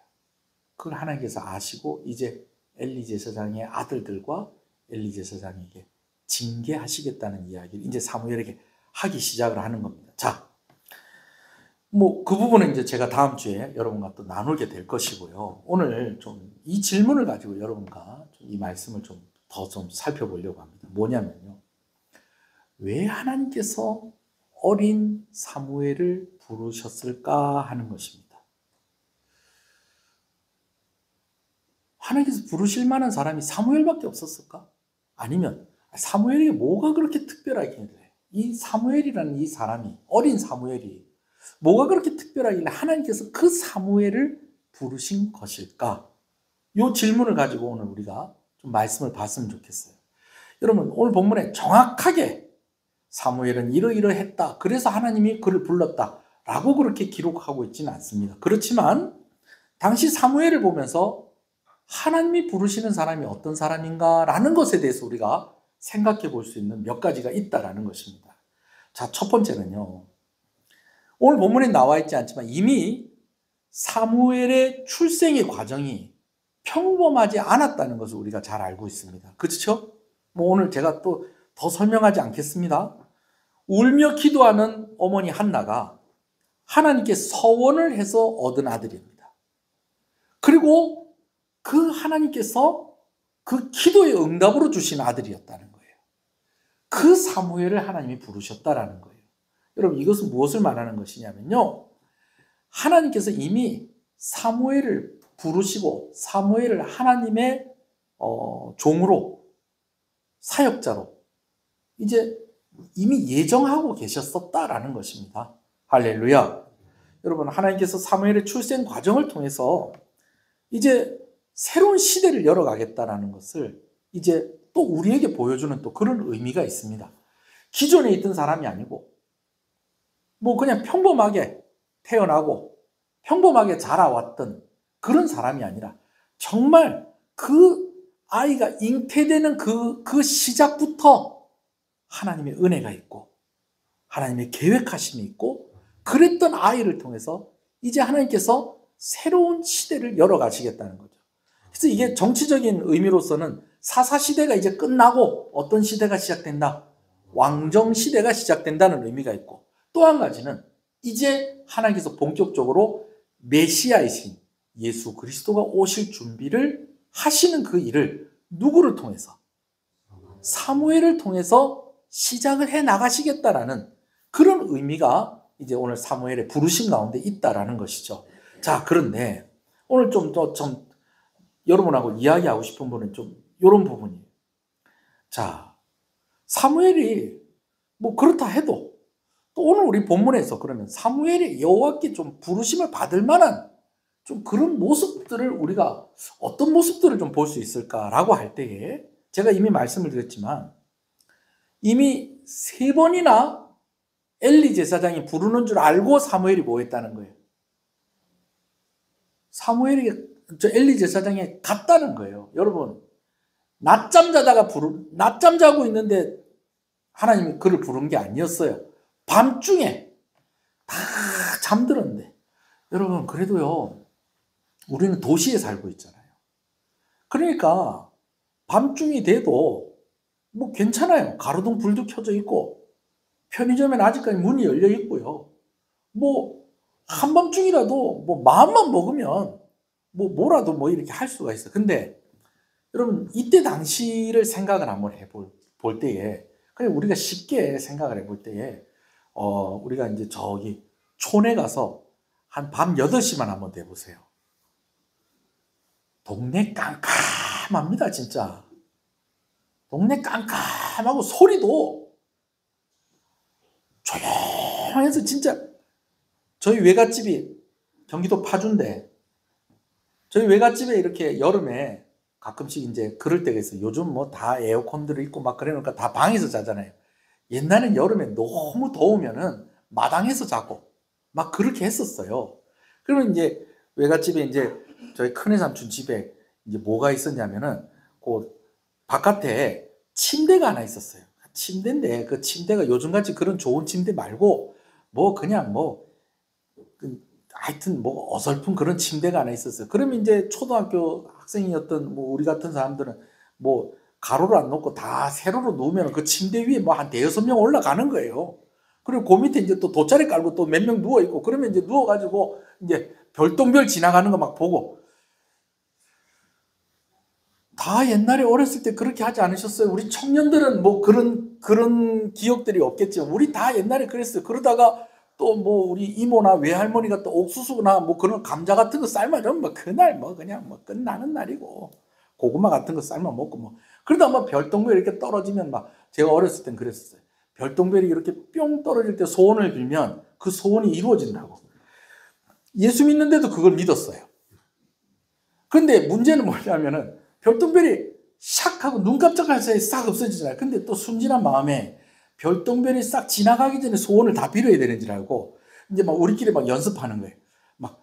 그걸 하나님께서 아시고 이제 엘리 제사장의 아들들과 엘리 제사장에게 징계하시겠다는 이야기를 이제 사무엘에게 하기 시작을 하는 겁니다. 자, 그 부분은 이제 제가 다음 주에 여러분과 또 나누게 될 것이고요. 오늘 좀 이 질문을 가지고 여러분과 이 말씀을 좀 더 살펴보려고 합니다. 뭐냐면요. 왜 하나님께서 어린 사무엘을 부르셨을까 하는 것입니다. 하나님께서 부르실 만한 사람이 사무엘밖에 없었을까? 아니면 사무엘에게 뭐가 그렇게 특별하길래 이 사무엘이라는 이 사람이 어린 사무엘이 뭐가 그렇게 특별하길래 하나님께서 그 사무엘을 부르신 것일까? 이 질문을 가지고 오늘 우리가 좀 말씀을 봤으면 좋겠어요. 여러분 오늘 본문에 정확하게 사무엘은 이러이러했다. 그래서 하나님이 그를 불렀다. 라고 그렇게 기록하고 있지는 않습니다. 그렇지만 당시 사무엘을 보면서 하나님이 부르시는 사람이 어떤 사람인가 라는 것에 대해서 우리가 생각해 볼 수 있는 몇 가지가 있다라는 것입니다. 자, 첫 번째는요. 오늘 본문에 나와 있지 않지만 이미 사무엘의 출생의 과정이 평범하지 않았다는 것을 우리가 잘 알고 있습니다. 그렇죠? 오늘 제가 또 더 설명하지 않겠습니다. 울며 기도하는 어머니 한나가 하나님께 서원을 해서 얻은 아들입니다. 그리고 그 하나님께서 그 기도의 응답으로 주신 아들이었다는 거예요. 그 사무엘을 하나님이 부르셨다라는 거예요. 여러분 이것은 무엇을 말하는 것이냐면요. 하나님께서 이미 사무엘을 부르시고 사무엘을 하나님의 종으로 사역자로 이제 이미 예정하고 계셨었다라는 것입니다. 할렐루야. 여러분 하나님께서 사무엘의 출생 과정을 통해서 이제 새로운 시대를 열어가겠다라는 것을 이제 또 우리에게 보여주는 또 그런 의미가 있습니다. 기존에 있던 사람이 아니고 그냥 평범하게 태어나고 평범하게 자라왔던 그런 사람이 아니라 정말 그 아이가 잉태되는 그 시작부터 하나님의 은혜가 있고 하나님의 계획하심이 있고 그랬던 아이를 통해서 이제 하나님께서 새로운 시대를 열어가시겠다는 거죠. 그래서 이게 정치적인 의미로서는 사사시대가 이제 끝나고 어떤 시대가 시작된다? 왕정시대가 시작된다는 의미가 있고 또 한 가지는 이제 하나님께서 본격적으로 메시아이신 예수 그리스도가 오실 준비를 하시는 그 일을 누구를 통해서? 사무엘을 통해서 시작을 해 나가시겠다라는 그런 의미가 이제 오늘 사무엘의 부르심 가운데 있다라는 것이죠. 자, 그런데 오늘 좀 여러분하고 이야기하고 싶은 부분은 좀 이런 부분이에요. 자, 사무엘이 뭐 그렇다 해도 또 오늘 우리 본문에서 그러면 사무엘이 여호와께 좀 부르심을 받을 만한 좀 그런 모습들을 우리가 어떤 모습들을 좀 볼 수 있을까라고 할 때에 제가 이미 말씀을 드렸지만 이미 3번이나 엘리 제사장이 부르는 줄 알고 사무엘이 뭐 했다는 거예요? 사무엘이 엘리 제사장에 갔다는 거예요. 여러분, 낮잠 자고 있는데 하나님이 그를 부른 게 아니었어요. 밤중에 다 잠들었는데. 여러분, 그래도요, 우리는 도시에 살고 있잖아요. 그러니까 밤중이 돼도 뭐 괜찮아요. 가로등 불도 켜져 있고 편의점에는 아직까지 문이 열려 있고요. 뭐 한밤중이라도 뭐 마음만 먹으면 뭐라도 뭐 이렇게 할 수가 있어요. 근데 여러분 이때 당시를 생각을 한번 해볼 때에 그냥 우리가 쉽게 생각을 해볼 때에 우리가 이제 저기 촌에 가서 한 밤 8시만 한번 돼보세요. 동네 깜깜합니다, 진짜. 동네 깜깜하고 소리도 조용해서 진짜 저희 외갓집이 경기도 파주인데 저희 외갓집에 이렇게 여름에 가끔씩 이제 그럴 때가 있어요. 요즘 뭐 다 에어컨들이 있고 막 그러니까 다 방에서 자잖아요. 옛날엔 여름에 너무 더우면은 마당에서 자고 막 그렇게 했었어요. 그러면 이제 외갓집에 이제 저희 큰애 삼촌 집에 이제 뭐가 있었냐면은 그 바깥에 침대가 하나 있었어요. 침대인데 그 침대가 요즘같이 그런 좋은 침대 말고 뭐 그냥 하여튼 뭐 어설픈 그런 침대가 하나 있었어요. 그러면 이제 초등학교 학생이었던 뭐 우리 같은 사람들은 뭐 가로를 안 놓고 다 세로로 누우면 그 침대 위에 뭐 한 5-6명 올라가는 거예요. 그리고 그 밑에 이제 또 돗자리 깔고 또 몇 명 누워 있고 그러면 이제 누워가지고 이제 별똥별 지나가는 거 막 보고 다 옛날에 어렸을 때 그렇게 하지 않으셨어요? 우리 청년들은 뭐 그런 기억들이 없겠지만 우리 다 옛날에 그랬어요. 그러다가 또 뭐 우리 이모나 외할머니가 또 옥수수나 뭐 그런 감자 같은 거 삶아주면 뭐 그날 뭐 그냥 뭐 끝나는 날이고 고구마 같은 거 삶아 먹고 뭐 그러다 뭐 별똥별이 이렇게 떨어지면 막 제가 어렸을 땐 그랬었어요. 별똥별이 이렇게 뿅 떨어질 때 소원을 빌면 그 소원이 이루어진다고. 예수 믿는데도 그걸 믿었어요. 근데 문제는 뭐냐면은 별똥별이 샥 하고 눈 깜짝할 사이에 싹 없어지잖아요. 근데 또 순진한 마음에 별똥별이 싹 지나가기 전에 소원을 다 빌어야 되는 줄 알고 이제 막 우리끼리 막 연습하는 거예요. 막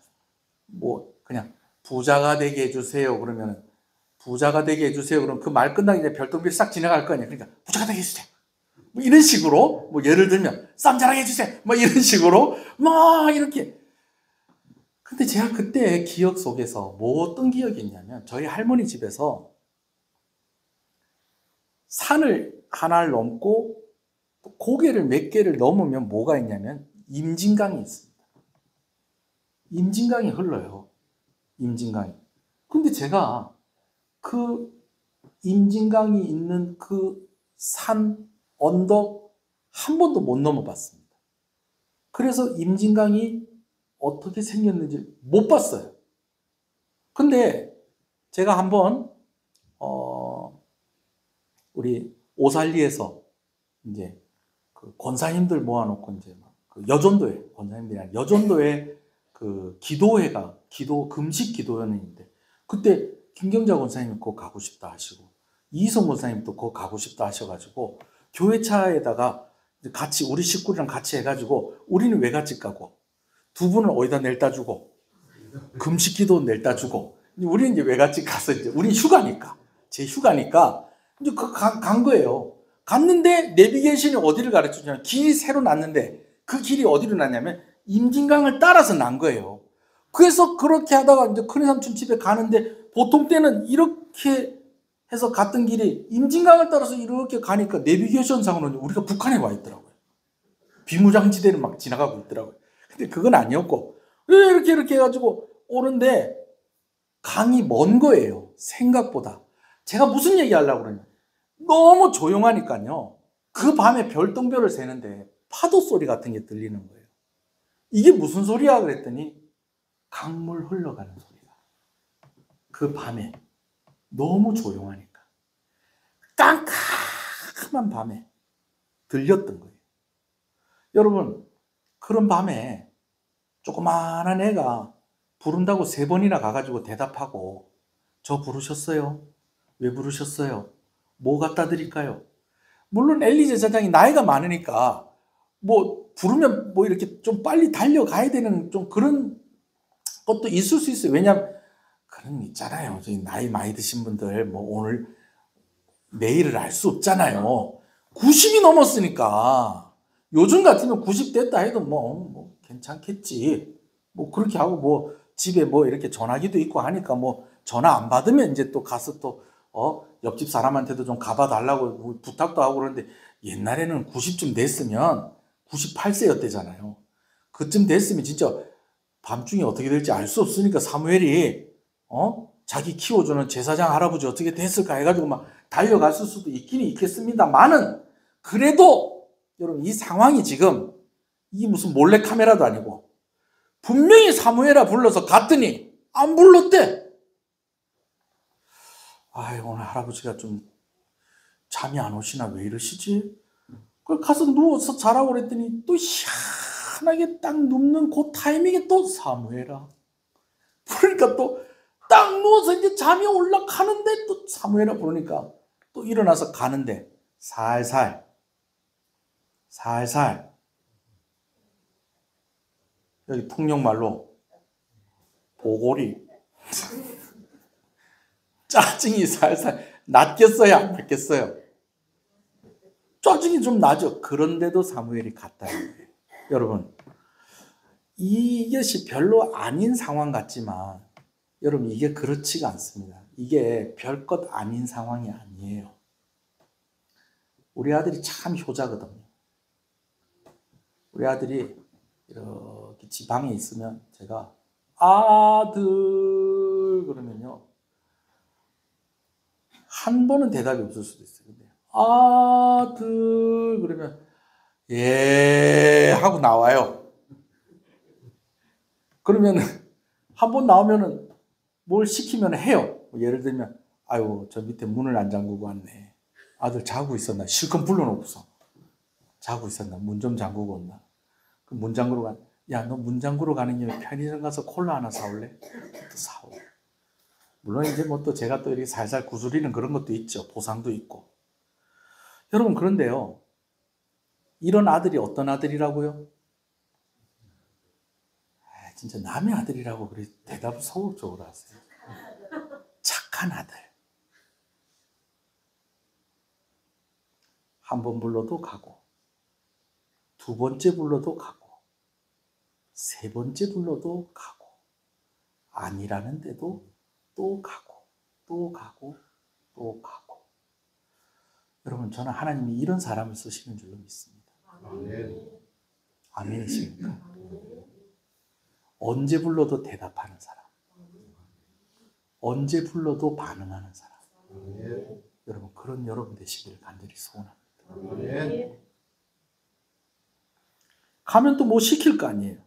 뭐 그냥 부자가 되게 해주세요. 그러면은 부자가 되게 해주세요. 그럼 그 말 끝나기 전에 별똥별이 싹 지나갈 거 아니에요. 그러니까 부자가 되게 해주세요. 뭐 이런 식으로 뭐 예를 들면 쌈 잘하게 해주세요. 뭐 이런 식으로 막 이렇게. 근데 제가 그때 기억 속에서 뭐 어떤 기억이 있냐면 저희 할머니 집에서 산을 하나를 넘고 고개를 몇 개를 넘으면 뭐가 있냐면 임진강이 있습니다. 임진강이 흘러요. 임진강이. 근데 제가 그 임진강이 있는 그 산, 언덕 한 번도 못 넘어봤습니다. 그래서 임진강이 어떻게 생겼는지 못 봤어요. 근데 제가 한번 우리 오살리에서 이제 그 권사님들 모아놓고 이제 막 그 여전도회 권사님들이 아니라 여전도회 그 금식 기도회인데 그때 김경자 권사님이 그거 가고 싶다 하시고 이희성 권사님도 그거 가고 싶다 하셔가지고 교회 차에다가 같이 우리 식구랑 같이 해가지고 우리는 외갓집 가고 두 분은 어디다 낼다 주고 금식 기도 낼다 주고 우리는 이제 외갓집 가서 이제 우린 휴가니까 제 휴가니까 이제 간 거예요. 갔는데 내비게이션이 어디를 가르쳐주냐면 길이 새로 났는데 그 길이 어디로 났냐면 임진강을 따라서 난 거예요. 그래서 그렇게 하다가 이제 큰삼촌 집에 가는데 보통 때는 이렇게 해서 갔던 길이 임진강을 따라서 이렇게 가니까 내비게이션상으로는 우리가 북한에 와 있더라고요. 비무장지대를 막 지나가고 있더라고요. 근데 그건 아니었고 이렇게 해가지고 오는데 강이 먼 거예요. 생각보다. 제가 무슨 얘기 하려고 그러냐. 너무 조용하니까요. 그 밤에 별똥별을 새는데 파도 소리 같은 게 들리는 거예요. 이게 무슨 소리야 그랬더니 강물 흘러가는 소리가. 그 밤에 너무 조용하니까 깜깜한 밤에 들렸던 거예요. 여러분, 그런 밤에 조그마한 애가 부른다고 3번이나 가가지고 대답하고 저 부르셨어요? 왜 부르셨어요? 뭐 갖다 드릴까요? 물론 엘리 제사장이 나이가 많으니까 뭐 부르면 뭐 이렇게 좀 빨리 달려가야 되는 좀 그런 것도 있을 수 있어요. 왜냐하면 그런 거 있잖아요. 저희 나이 많이 드신 분들 뭐 오늘 내일을 알 수 없잖아요. 90이 넘었으니까 요즘 같으면 90 됐다 해도 뭐 괜찮겠지. 뭐 그렇게 하고 뭐 집에 뭐 이렇게 전화기도 있고 하니까 뭐 전화 안 받으면 이제 또 가서 또 옆집 사람한테도 좀 가봐 달라고 뭐 부탁도 하고 그러는데 옛날에는 90쯤 됐으면 98세였대잖아요. 그쯤 됐으면 진짜 밤중에 어떻게 될지 알 수 없으니까 사무엘이 자기 키워주는 제사장 할아버지 어떻게 됐을까 해가지고 막 달려갔을 수도 있긴 있겠습니다만은 그래도 여러분 이 상황이 지금 이게 무슨 몰래카메라도 아니고 분명히 사무엘아 불러서 갔더니 안 불렀대. 아유 오늘 할아버지가 좀 잠이 안 오시나 왜 이러시지? 그걸 가서 누워서 자라고 그랬더니 또 희한하게 딱 눕는 그 타이밍에 또 사무엘아. 그러니까 또 딱 누워서 이제 잠이 올라가는데 또 사무엘아 부르니까 또 일어나서 가는데 살살 여기 통영말로 보골이 짜증이 살살 났겠어요 안 났겠어요? 짜증이 좀 나죠. 그런데도 사무엘이 갔다는 거예요. 여러분 이것이 별로 아닌 상황 같지만 여러분 이게 그렇지가 않습니다. 이게 별것 아닌 상황이 아니에요. 우리 아들이 참 효자거든요. 우리 아들이 이렇게 지방에 있으면 제가 아들 그러면요 한 번은 대답이 없을 수도 있어요. 근데 아들 그러면 예 하고 나와요. 그러면 한 번 나오면은 뭘 시키면 해요. 예를 들면 아유 저 밑에 문을 안 잠그고 왔네. 아들 자고 있었나? 실컷 불러놓고서 자고 있었나? 문 좀 잠그고 온나? 그 문 잠그러 가. 야 너 문 잠그러 가는 김에 편의점 가서 콜라 하나 사올래? 또 사오. 물론 이제 뭐 또 제가 또 이렇게 살살 구슬리는 그런 것도 있죠. 보상도 있고. 여러분 그런데요. 이런 아들이 어떤 아들이라고요? 진짜 남의 아들이라고 그래 대답을 소극적으로 하세요. 착한 아들. 한 번 불러도 가고 2번째 불러도 가고 3번째 불러도 가고 아니라는데도 또 가고 또 가고 또 가고. 여러분 저는 하나님이 이런 사람을 쓰시는 줄로 믿습니다. 아멘이십니까? 언제 불러도 대답하는 사람, 언제 불러도 반응하는 사람. 여러분 그런 여러분 되시기를 간절히 소원합니다. 가면 또 뭐 시킬 거 아니에요.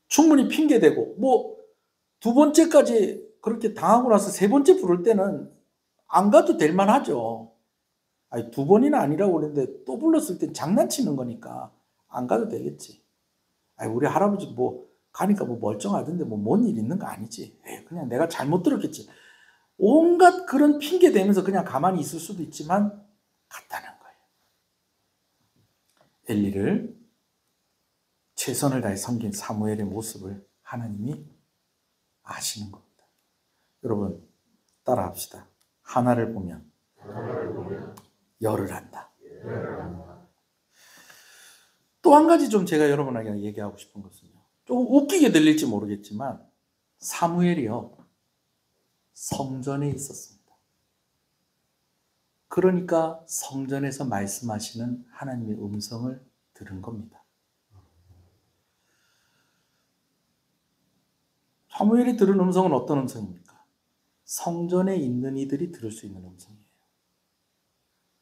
충분히 핑계대고 뭐 2번째까지 그렇게 당하고 나서 3번째 부를 때는 안 가도 될 만하죠. 아니 2번이나 아니라고 그랬는데 또 불렀을 땐 장난치는 거니까 안 가도 되겠지. 아니 우리 할아버지 뭐 가니까 뭐 멀쩡하던데 뭐 뭔 일 있는 거 아니지. 그냥 내가 잘못 들었겠지. 온갖 그런 핑계 대면서 그냥 가만히 있을 수도 있지만 갔다는 거예요. 엘리를 최선을 다해 섬긴 사무엘의 모습을 하나님이 아시는 겁니다. 여러분 따라합시다. 하나를 보면 열을 한다. 또 한 가지 좀 제가 여러분에게 얘기하고 싶은 것은요. 좀 웃기게 들릴지 모르겠지만 사무엘이요. 성전에 있었습니다. 그러니까 성전에서 말씀하시는 하나님의 음성을 들은 겁니다. 사무엘이 들은 음성은 어떤 음성입니까? 성전에 있는 이들이 들을 수 있는 음성이에요.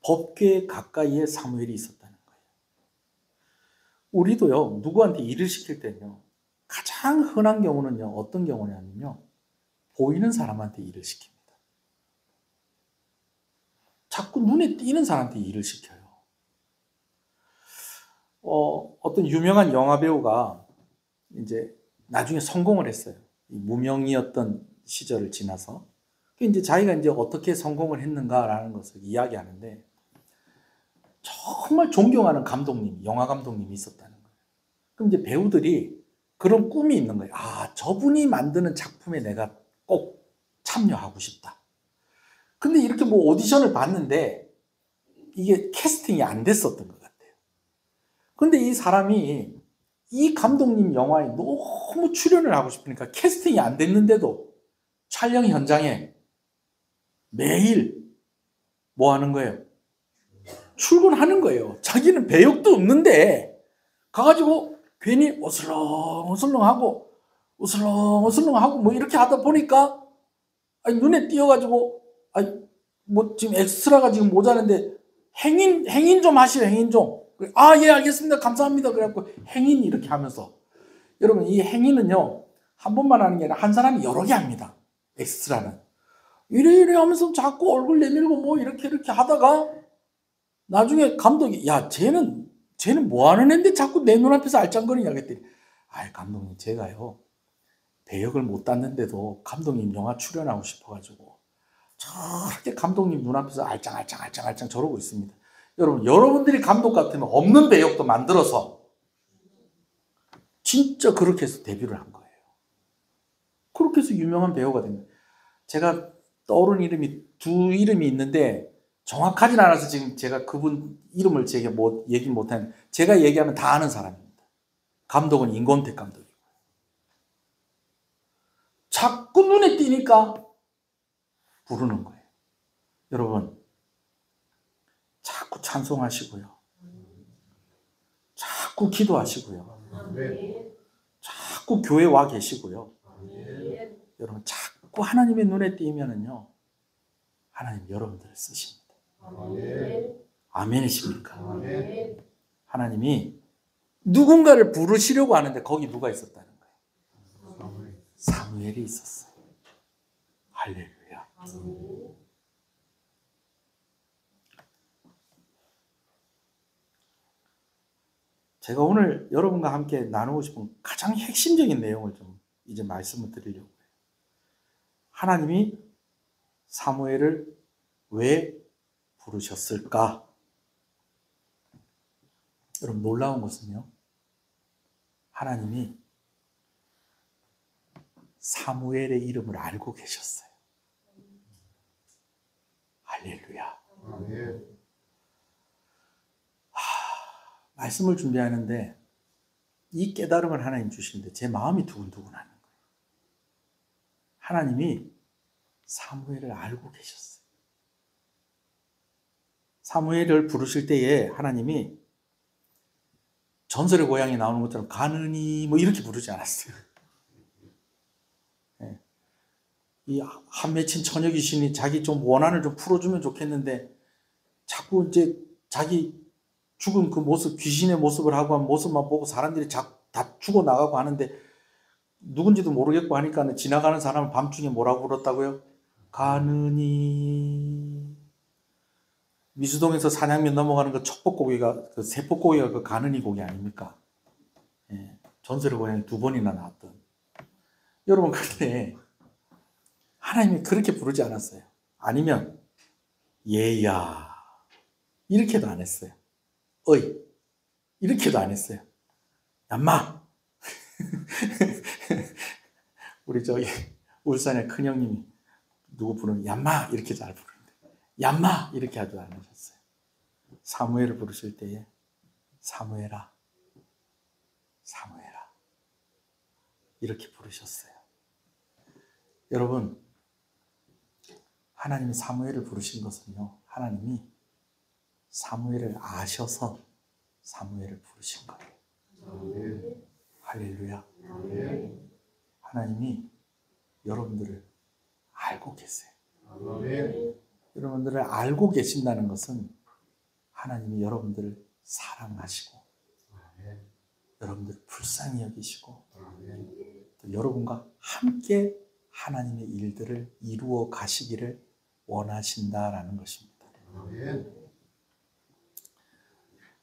법궤 가까이에 사무엘이 있었다는 거예요. 우리도요, 누구한테 일을 시킬 때는요, 가장 흔한 경우는요, 어떤 경우냐면요, 보이는 사람한테 일을 시킵니다. 자꾸 눈에 띄는 사람한테 일을 시켜요. 어떤 유명한 영화 배우가 이제 나중에 성공을 했어요. 무명이었던 시절을 지나서. 이제 자기가 이제 어떻게 성공을 했는가라는 것을 이야기하는데, 정말 존경하는 감독님, 영화 감독님이 있었다는 거예요. 그럼 이제 배우들이 그런 꿈이 있는 거예요. 아, 저분이 만드는 작품에 내가 꼭 참여하고 싶다. 근데 이렇게 뭐 오디션을 봤는데 이게 캐스팅이 안 됐었던 것 같아요. 근데 이 사람이 이 감독님 영화에 너무 출연을 하고 싶으니까 캐스팅이 안 됐는데도 촬영 현장에 매일 뭐 하는 거예요? 출근하는 거예요. 자기는 배역도 없는데 가가지고 괜히 어슬렁어슬렁하고 어슬렁어슬렁하고 뭐 이렇게 하다 보니까 아니, 눈에 띄어가지고 아니, 뭐 지금 엑스트라가 지금 모자란데 행인 좀 하시오. 행인 좀. 아, 예, 알겠습니다. 감사합니다. 그래갖고 행인 이렇게 하면서, 여러분 이 행인은요 한 번만 하는 게 아니라 한 사람이 여러 개 합니다. 엑스트라는 이래 하면서 자꾸 얼굴 내밀고 뭐 이렇게 하다가 나중에 감독이 야, 쟤는 뭐 하는 애인데 자꾸 내 눈앞에서 알짱거리냐 그랬더니, 아이 감독님, 제가요 배역을 못 땄는데도 감독님 영화 출연하고 싶어가지고 저렇게 감독님 눈앞에서 알짱 저러고 있습니다. 여러분, 여러분들이 감독 같으면 없는 배역도 만들어서 진짜 그렇게 해서 데뷔를 한 거예요. 그렇게 해서 유명한 배우가 된 거예요. 제가 떠오른 이름이 두 이름이 있는데 정확하진 않아서 지금 제가 그분 이름을 제가 얘기 못하는, 제가 얘기하면 다 아는 사람입니다. 감독은 임권택 감독이고, 자꾸 눈에 띄니까 부르는 거예요. 여러분, 자꾸 찬송하시고요, 자꾸 기도하시고요, 자꾸 교회 와 계시고요, 여러분 자꾸 하나님의 눈에 띄면은요 하나님 여러분들을 쓰십니다. 아멘이십니까? 하나님이 누군가를 부르시려고 하는데 거기 누가 있었다는 거예요? 사무엘이 있었어요. 할렐루야. 제가 오늘 여러분과 함께 나누고 싶은 가장 핵심적인 내용을 좀 이제 말씀을 드리려고 해요. 하나님이 사무엘을 왜 부르셨을까? 여러분, 놀라운 것은요, 하나님이 사무엘의 이름을 알고 계셨어요. 할렐루야. 말씀을 준비하는데 이 깨달음을 하나님 주시는데 제 마음이 두근두근하는 거예요. 하나님이 사무엘을 알고 계셨어요. 사무엘을 부르실 때에 하나님이 전설의 고향에 나오는 것처럼 가느니 뭐 이렇게 부르지 않았어요. 네. 이 한 맺힌 처녀 귀신이 자기 좀 원한을 좀 풀어주면 좋겠는데 자꾸 이제 자기 죽은 그 모습, 귀신의 모습을 하고 한 모습만 보고 사람들이 다 죽어나가고 하는데 누군지도 모르겠고 하니까 지나가는 사람을 밤중에 뭐라고 불렀다고요? 가느니. 미수동에서 산양면 넘어가는 그 척복고기가, 그 세폭고기가 그 가느니 고기 아닙니까? 예, 전설의 고향에 2번이나 나왔던. 여러분, 그런데 하나님이 그렇게 부르지 않았어요. 아니면 얘야 이렇게도 안 했어요. 어이 이렇게도 안 했어요. 얌마. 우리 저기 울산의 큰형님이 누구 부르면 얌마 이렇게 잘 부르는 거예요. 얌마 이렇게 하지 않으셨어요. 사무엘을 부르실 때에 사무엘아, 사무엘아 이렇게 부르셨어요. 여러분, 하나님이 사무엘을 부르신 것은요, 하나님이 사무엘을 아셔서 사무엘을 부르신 거예요. 할렐루야. 하나님이 여러분들을 알고 계세요. 여러분들을 알고 계신다는 것은 하나님이 여러분들을 사랑하시고 여러분들을 불쌍히 여기시고 또 여러분과 함께 하나님의 일들을 이루어 가시기를 원하신다라는 것입니다.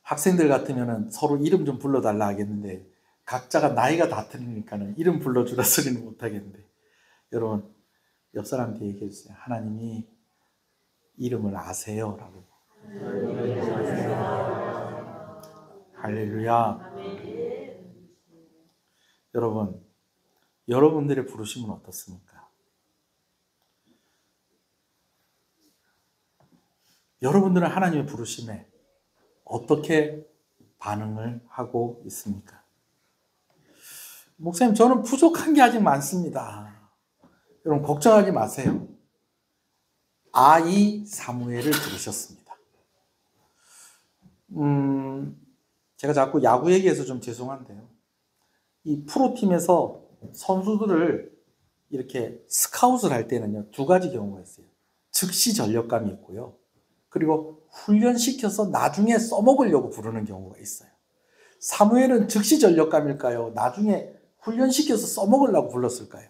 학생들 같으면 서로 이름 좀 불러달라 하겠는데 각자가 나이가 다 틀리니까는 이름 불러주라 소리는 못하겠는데, 여러분 옆 사람한테 얘기해 주세요. 하나님이 이름을 아세요 라고. 할렐루야. 여러분, 여러분들의 부르심은 어떻습니까? 여러분들은 하나님의 부르심에 어떻게 반응을 하고 있습니까? 목사님, 저는 부족한 게 아직 많습니다. 여러분 걱정하지 마세요. 아이 사무엘을 부르셨습니다. 제가 자꾸 야구 얘기해서 좀 죄송한데요, 이 프로팀에서 선수들을 이렇게 스카웃을 할 때는요, 두 가지 경우가 있어요. 즉시 전력감이 있고요, 그리고 훈련시켜서 나중에 써먹으려고 부르는 경우가 있어요. 사무엘은 즉시 전력감일까요? 나중에 훈련시켜서 써먹으려고 불렀을까요?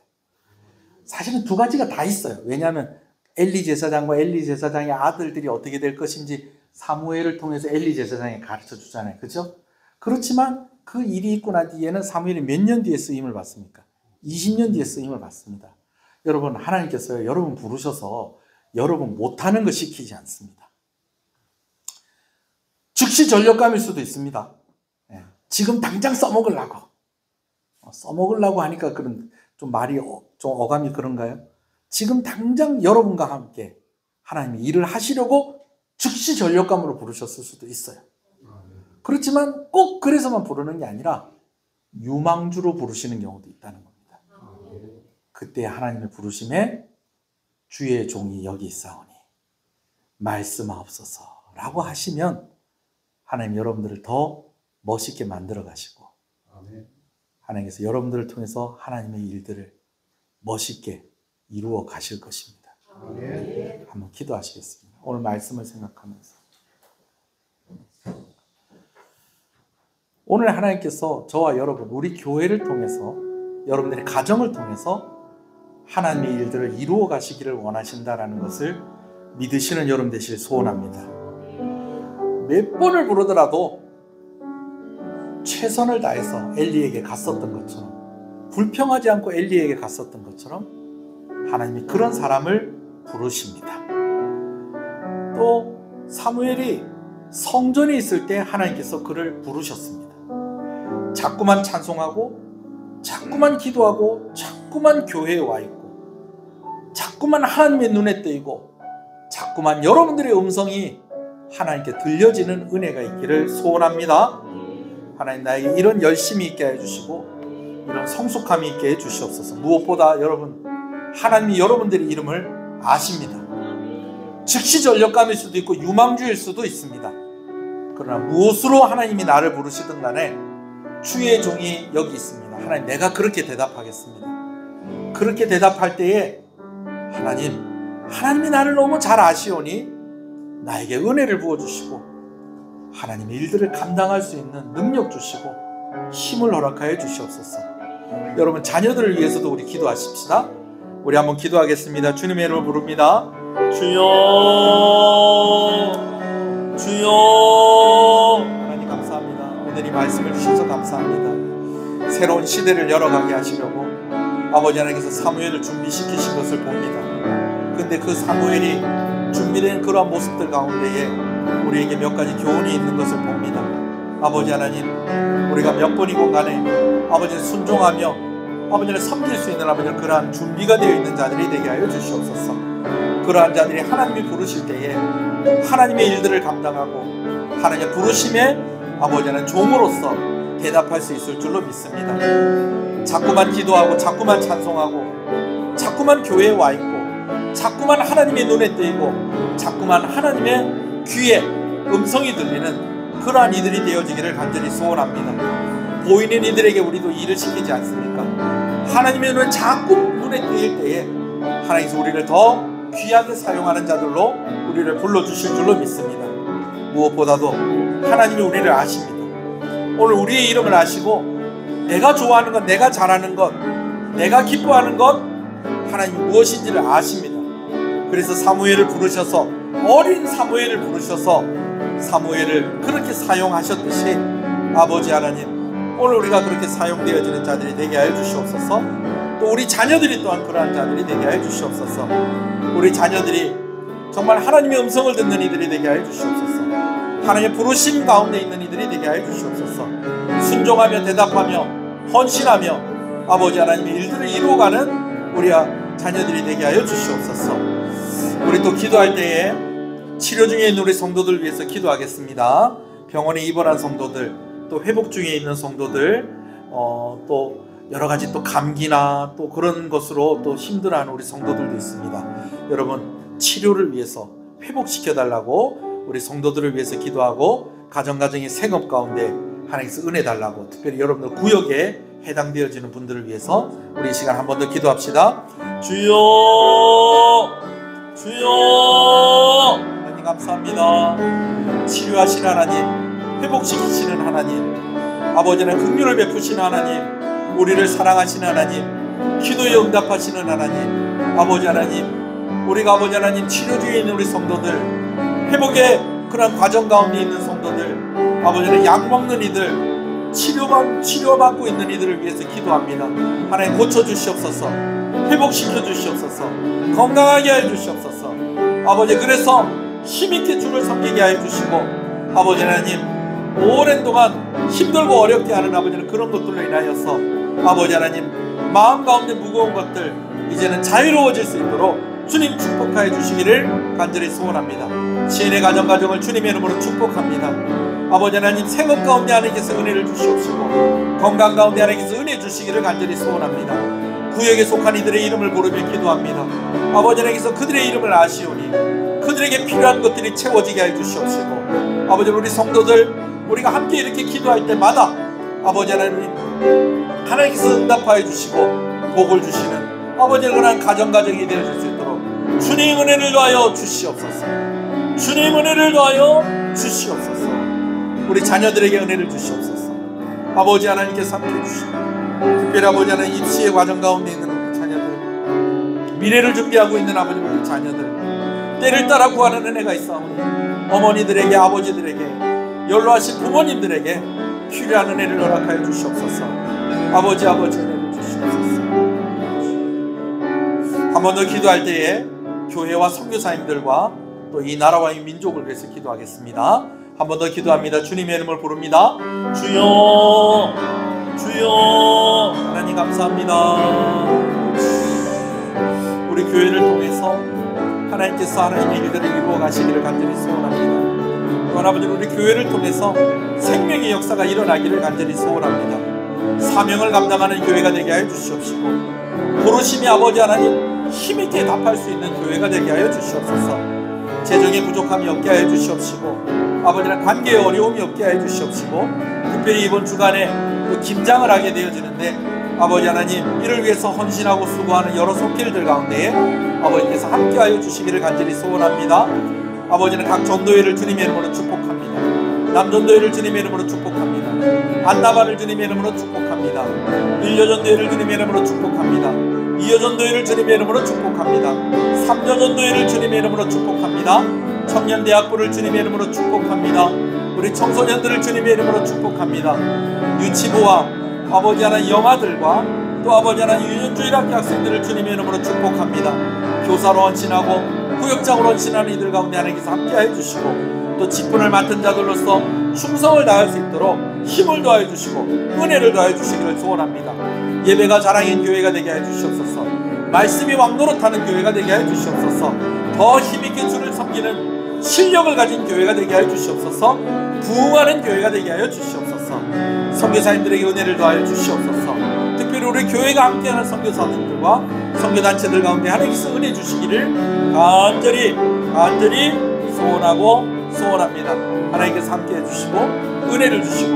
사실은 두 가지가 다 있어요. 왜냐하면 엘리 제사장과 엘리 제사장의 아들들이 어떻게 될 것인지 사무엘을 통해서 엘리 제사장이 가르쳐 주잖아요. 그렇죠? 그렇지만 그 일이 있고 난 뒤에는 사무엘이 몇 년 뒤에 쓰임을 받습니까? 20년 뒤에 쓰임을 받습니다. 여러분, 하나님께서 여러분 부르셔서 여러분 못하는 거 시키지 않습니다. 즉시 전력감일 수도 있습니다. 지금 당장 써먹으려고 하니까 그런 좀 말이 좀 어감이 그런가요? 지금 당장 여러분과 함께 하나님이 일을 하시려고 즉시 전력감으로 부르셨을 수도 있어요. 그렇지만 꼭 그래서만 부르는 게 아니라 유망주로 부르시는 경우도 있다는 겁니다. 그때 하나님의 부르심에 주의 종이 여기 있사오니 말씀하옵소서 라고 하시면 하나님 여러분들을 더 멋있게 만들어 가시고 하나님께서 여러분들을 통해서 하나님의 일들을 멋있게 이루어 가실 것입니다. 한번 기도하시겠습니다. 오늘 말씀을 생각하면서, 오늘 하나님께서 저와 여러분, 우리 교회를 통해서, 여러분들의 가정을 통해서 하나님의 일들을 이루어 가시기를 원하신다라는 것을 믿으시는 여러분 되시길 소원합니다. 몇 번을 부르더라도 최선을 다해서 엘리에게 갔었던 것처럼, 불평하지 않고 엘리에게 갔었던 것처럼 하나님이 그런 사람을 부르십니다. 또 사무엘이 성전에 있을 때 하나님께서 그를 부르셨습니다. 자꾸만 찬송하고 자꾸만 기도하고 자꾸만 교회에 와 있고 자꾸만 하나님의 눈에 뜨이고 자꾸만 여러분들의 음성이 하나님께 들려지는 은혜가 있기를 소원합니다. 하나님, 나에게 이런 열심이 있게 해주시고 이런 성숙함이 있게 해주시옵소서. 무엇보다 여러분, 하나님이 여러분들의 이름을 아십니다. 즉시 전력감일 수도 있고 유망주일 수도 있습니다. 그러나 무엇으로 하나님이 나를 부르시든 간에 주의 종이 여기 있습니다. 하나님, 내가 그렇게 대답하겠습니다. 그렇게 대답할 때에 하나님이 나를 너무 잘 아시오니 나에게 은혜를 부어주시고 하나님의 일들을 감당할 수 있는 능력 주시고 힘을 허락하여 주시옵소서. 여러분, 자녀들을 위해서도 우리 기도하십시다. 우리 한번 기도하겠습니다. 주님의 이름을 부릅니다. 주여, 주여. 하나님 감사합니다. 오늘 이 말씀을 주셔서 감사합니다. 새로운 시대를 열어가게 하시려고 아버지 하나님께서 사무엘을 준비시키신 것을 봅니다. 근데 그 사무엘이 준비된 그러한 모습들 가운데에 우리에게 몇 가지 교훈이 있는 것을 봅니다. 아버지 하나님, 우리가 몇 번이건 간에 아버지를 순종하며 아버지를 섬길 수 있는 아버지는 그러한 준비가 되어 있는 자들이 되게 하여 주시옵소서. 그러한 자들이 하나님이 부르실 때에 하나님의 일들을 감당하고 하나님의 부르심에 아버지 하나님 종으로서 대답할 수 있을 줄로 믿습니다. 자꾸만 기도하고 자꾸만 찬송하고 자꾸만 교회에 와 있고 자꾸만 하나님의 눈에 띄고 자꾸만 하나님의 귀에 음성이 들리는 그러한 이들이 되어지기를 간절히 소원합니다. 보이는 이들에게 우리도 일을 시키지 않습니까? 하나님의 눈에 자꾸 눈에 띄일 때에 하나님께서 우리를 더 귀하게 사용하는 자들로 우리를 불러주실 줄로 믿습니다. 무엇보다도 하나님이 우리를 아십니다. 오늘 우리의 이름을 아시고 내가 좋아하는 것, 내가 잘하는 것, 내가 기뻐하는 것 하나님이 무엇인지를 아십니다. 그래서 사무엘을 부르셔서 어린 사무엘을 부르셔서 사무엘을 그렇게 사용하셨듯이 아버지 하나님 오늘 우리가 그렇게 사용되어지는 자들이 되게 하여 주시옵소서. 또 우리 자녀들이 또한 그러한 자들이 되게 하여 주시옵소서. 우리 자녀들이 정말 하나님의 음성을 듣는 이들이 되게 하여 주시옵소서. 하나님의 부르심 가운데 있는 이들이 되게 하여 주시옵소서. 순종하며 대답하며 헌신하며 아버지 하나님의 일들을 이루어가는 우리 자녀들이 되게 하여 주시옵소서. 우리 또 기도할 때에 치료 중에 있는 우리 성도들 위해서 기도하겠습니다. 병원에 입원한 성도들, 또 회복 중에 있는 성도들, 또 여러 가지 또 감기나 또 그런 것으로 또 힘들어하는 우리 성도들도 있습니다. 여러분 치료를 위해서 회복시켜달라고 우리 성도들을 위해서 기도하고 가정의 생업 가운데 하나님께서 은혜 달라고 특별히 여러분들 구역에 해당되어지는 분들을 위해서 우리 이 시간 한 번 더 기도합시다. 주여 주여 하나님 감사합니다. 치료하시는 하나님, 회복시키시는 하나님, 아버지는 긍휼을 베푸시는 하나님, 우리를 사랑하시는 하나님, 기도에 응답하시는 하나님, 아버지 하나님, 우리가 아버지 하나님 치료 중에 있는 우리 성도들, 회복의 그런 과정 가운데 있는 성도들, 아버지는 약 먹는 이들, 치료받고 있는 이들을 위해서 기도합니다. 하나님 고쳐주시옵소서, 회복시켜 주시옵소서, 건강하게 해 주시옵소서. 아버지 그래서 힘있게 주를 섬기게 해 주시고 아버지 하나님 오랜 동안 힘들고 어렵게 하는 아버지는 그런 것들로 인하여서 아버지 하나님 마음 가운데 무거운 것들 이제는 자유로워질 수 있도록 주님 축복하여 주시기를 간절히 소원합니다. 시인의 가정을 주님의 이름으로 축복합니다. 아버지 하나님 생업 가운데 하나님께서 은혜를 주시옵시고 건강 가운데 하나님께서 은혜 주시기를 간절히 소원합니다. 구역에 속한 이들의 이름을 부르며 기도합니다. 아버지 하나님께서 그들의 이름을 아시오니 그들에게 필요한 것들이 채워지게 해 주시옵시고 아버지 우리 성도들 우리가 함께 이렇게 기도할 때마다 아버지 하나님께서 응답하여 주시고 복을 주시는 아버지의 그런 가정이 되어질 수 있도록 주님 은혜를 더하여 주시옵소서. 주님 은혜를 더하여 주시옵소서. 우리 자녀들에게 은혜를 주시옵소서. 아버지 하나님께서 함께 해주시고 특별히 아버지 하나님 입시의 과정 가운데 있는 우리 자녀들, 미래를 준비하고 있는 아버지 우리 자녀들, 때를 따라 구하는 은혜가 있사오니 어머니들에게 아버지들에게 연로하신 부모님들에게 필요한 은혜를 허락하여 주시옵소서. 아버지 은혜를 주시옵소서. 한 번 더 기도할 때에 교회와 선교사님들과 또 이 나라와 이 민족을 위해서 기도하겠습니다. 한 번 더 기도합니다. 주님의 이름을 부릅니다. 주여 주여 하나님 감사합니다. 우리 교회를 통해서 하나님께서 하나님의 일들을 이루어 가시기를 간절히 소원합니다. 또한 아버지 우리 교회를 통해서 생명의 역사가 일어나기를 간절히 소원합니다. 사명을 감당하는 교회가 되게 하여 주시옵시고 부르심이 아버지 하나님 힘있게 답할 수 있는 교회가 되게 하여 주시옵소서. 재정의 부족함이 없게 하여 주시옵시고 아버지랑 관계에 어려움이 없게 하여 주시옵시고 특별히 이번 주간에 또 김장을 하게 되어지는데 아버지 하나님 이를 위해서 헌신하고 수고하는 여러 손길들 가운데에 아버지께서 함께하여 주시기를 간절히 소원합니다. 아버지는 각 전도회를 주님의 이름으로 축복합니다. 남전도회를 주님의 이름으로 축복합니다. 안나바를 주님의 이름으로 축복합니다. 1여전도회를 주님의 이름으로 축복합니다. 2여전도회를 주님의 이름으로 축복합니다. 3여전도회를 주님의 이름으로 축복합니다. 청년대학부를 주님의 이름으로 축복합니다. 우리 청소년들을 주님의 이름으로 축복합니다. 유치부와 아버지 하나님 영아들과 또 아버지 하나님 유년주일학교 학생들을 주님의 이름으로 축복합니다. 교사로 헌신하고 구역장으로 헌신하는 이들 가운데 하나님께서 함께하여 주시고 또 직분을 맡은 자들로서 충성을 다할 수 있도록 힘을 더하여 주시고 은혜를 더하여 주시기를 소원합니다. 예배가 자랑인 교회가 되게 하여 주시옵소서. 말씀이 왕노릇하는 교회가 되게 하여 주시옵소서. 더 힘있게 주를 섬기는 실력을 가진 교회가 되게 하여 주시옵소서. 부흥하는 교회가 되게 하여 주시옵소서. 선교사님들에게 은혜를 더하여 주시옵소서. 특별히 우리 교회가 함께하는 선교사님들과 선교단체들 가운데 하나님께서 은혜 주시기를 간절히 소원합니다. 하나님께서 함께해 주시고 은혜를 주시고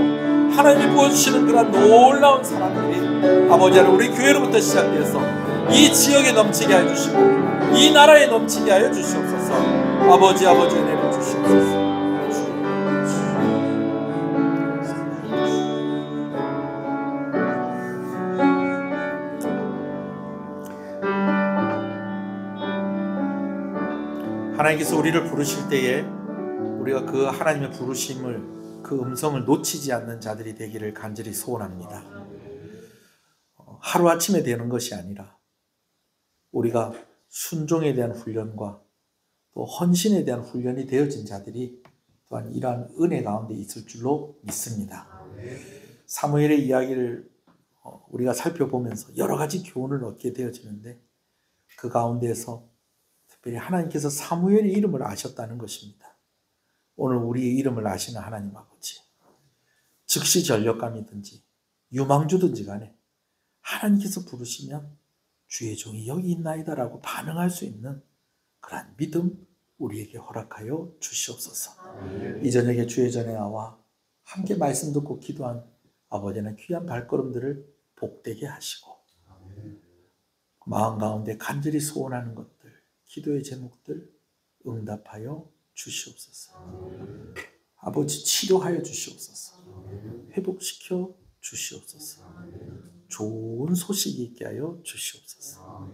하나님이 부어주시는 그런 놀라운 사랑들이 아버지 하나님 우리 교회로부터 시작돼서 이 지역에 넘치게 하여 주시고 이 나라에 넘치게 하여 주시옵소서. 아버지 은혜를 주시옵소서. 하나님께서 우리를 부르실 때에 우리가 그 하나님의 부르심을, 그 음성을 놓치지 않는 자들이 되기를 간절히 소원합니다. 하루아침에 되는 것이 아니라 우리가 순종에 대한 훈련과 또 헌신에 대한 훈련이 되어진 자들이 또한 이러한 은혜 가운데 있을 줄로 믿습니다. 사무엘의 이야기를 우리가 살펴보면서 여러 가지 교훈을 얻게 되어지는데 그 가운데에서 특별히 하나님께서 사무엘의 이름을 아셨다는 것입니다. 오늘 우리의 이름을 아시는 하나님 아버지, 즉시 전력감이든지 유망주든지 간에 하나님께서 부르시면 주의 종이 여기 있나이다라고 반응할 수 있는 그러한 믿음 우리에게 허락하여 주시옵소서. 이 저녁에 주의 전에 나와 함께 말씀 듣고 기도한 아버지는 귀한 발걸음들을 복되게 하시고 마음 가운데 간절히 소원하는 것들, 기도의 제목들 응답하여 주시옵소서. 아버지 치료하여 주시옵소서. 회복시켜 주시옵소서. 좋은 소식이 있게 하여 주시옵소서.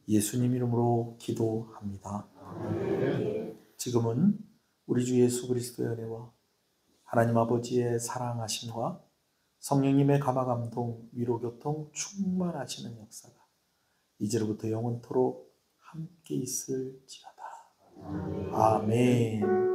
예수님 이름으로 기도합니다. 지금은 우리 주 예수 그리스도의 은혜와 하나님 아버지의 사랑하심과 성령님의 감화감동, 위로교통 충만하시는 역사가 이제로부터 영원토록 함께 있을지어다. 아멘.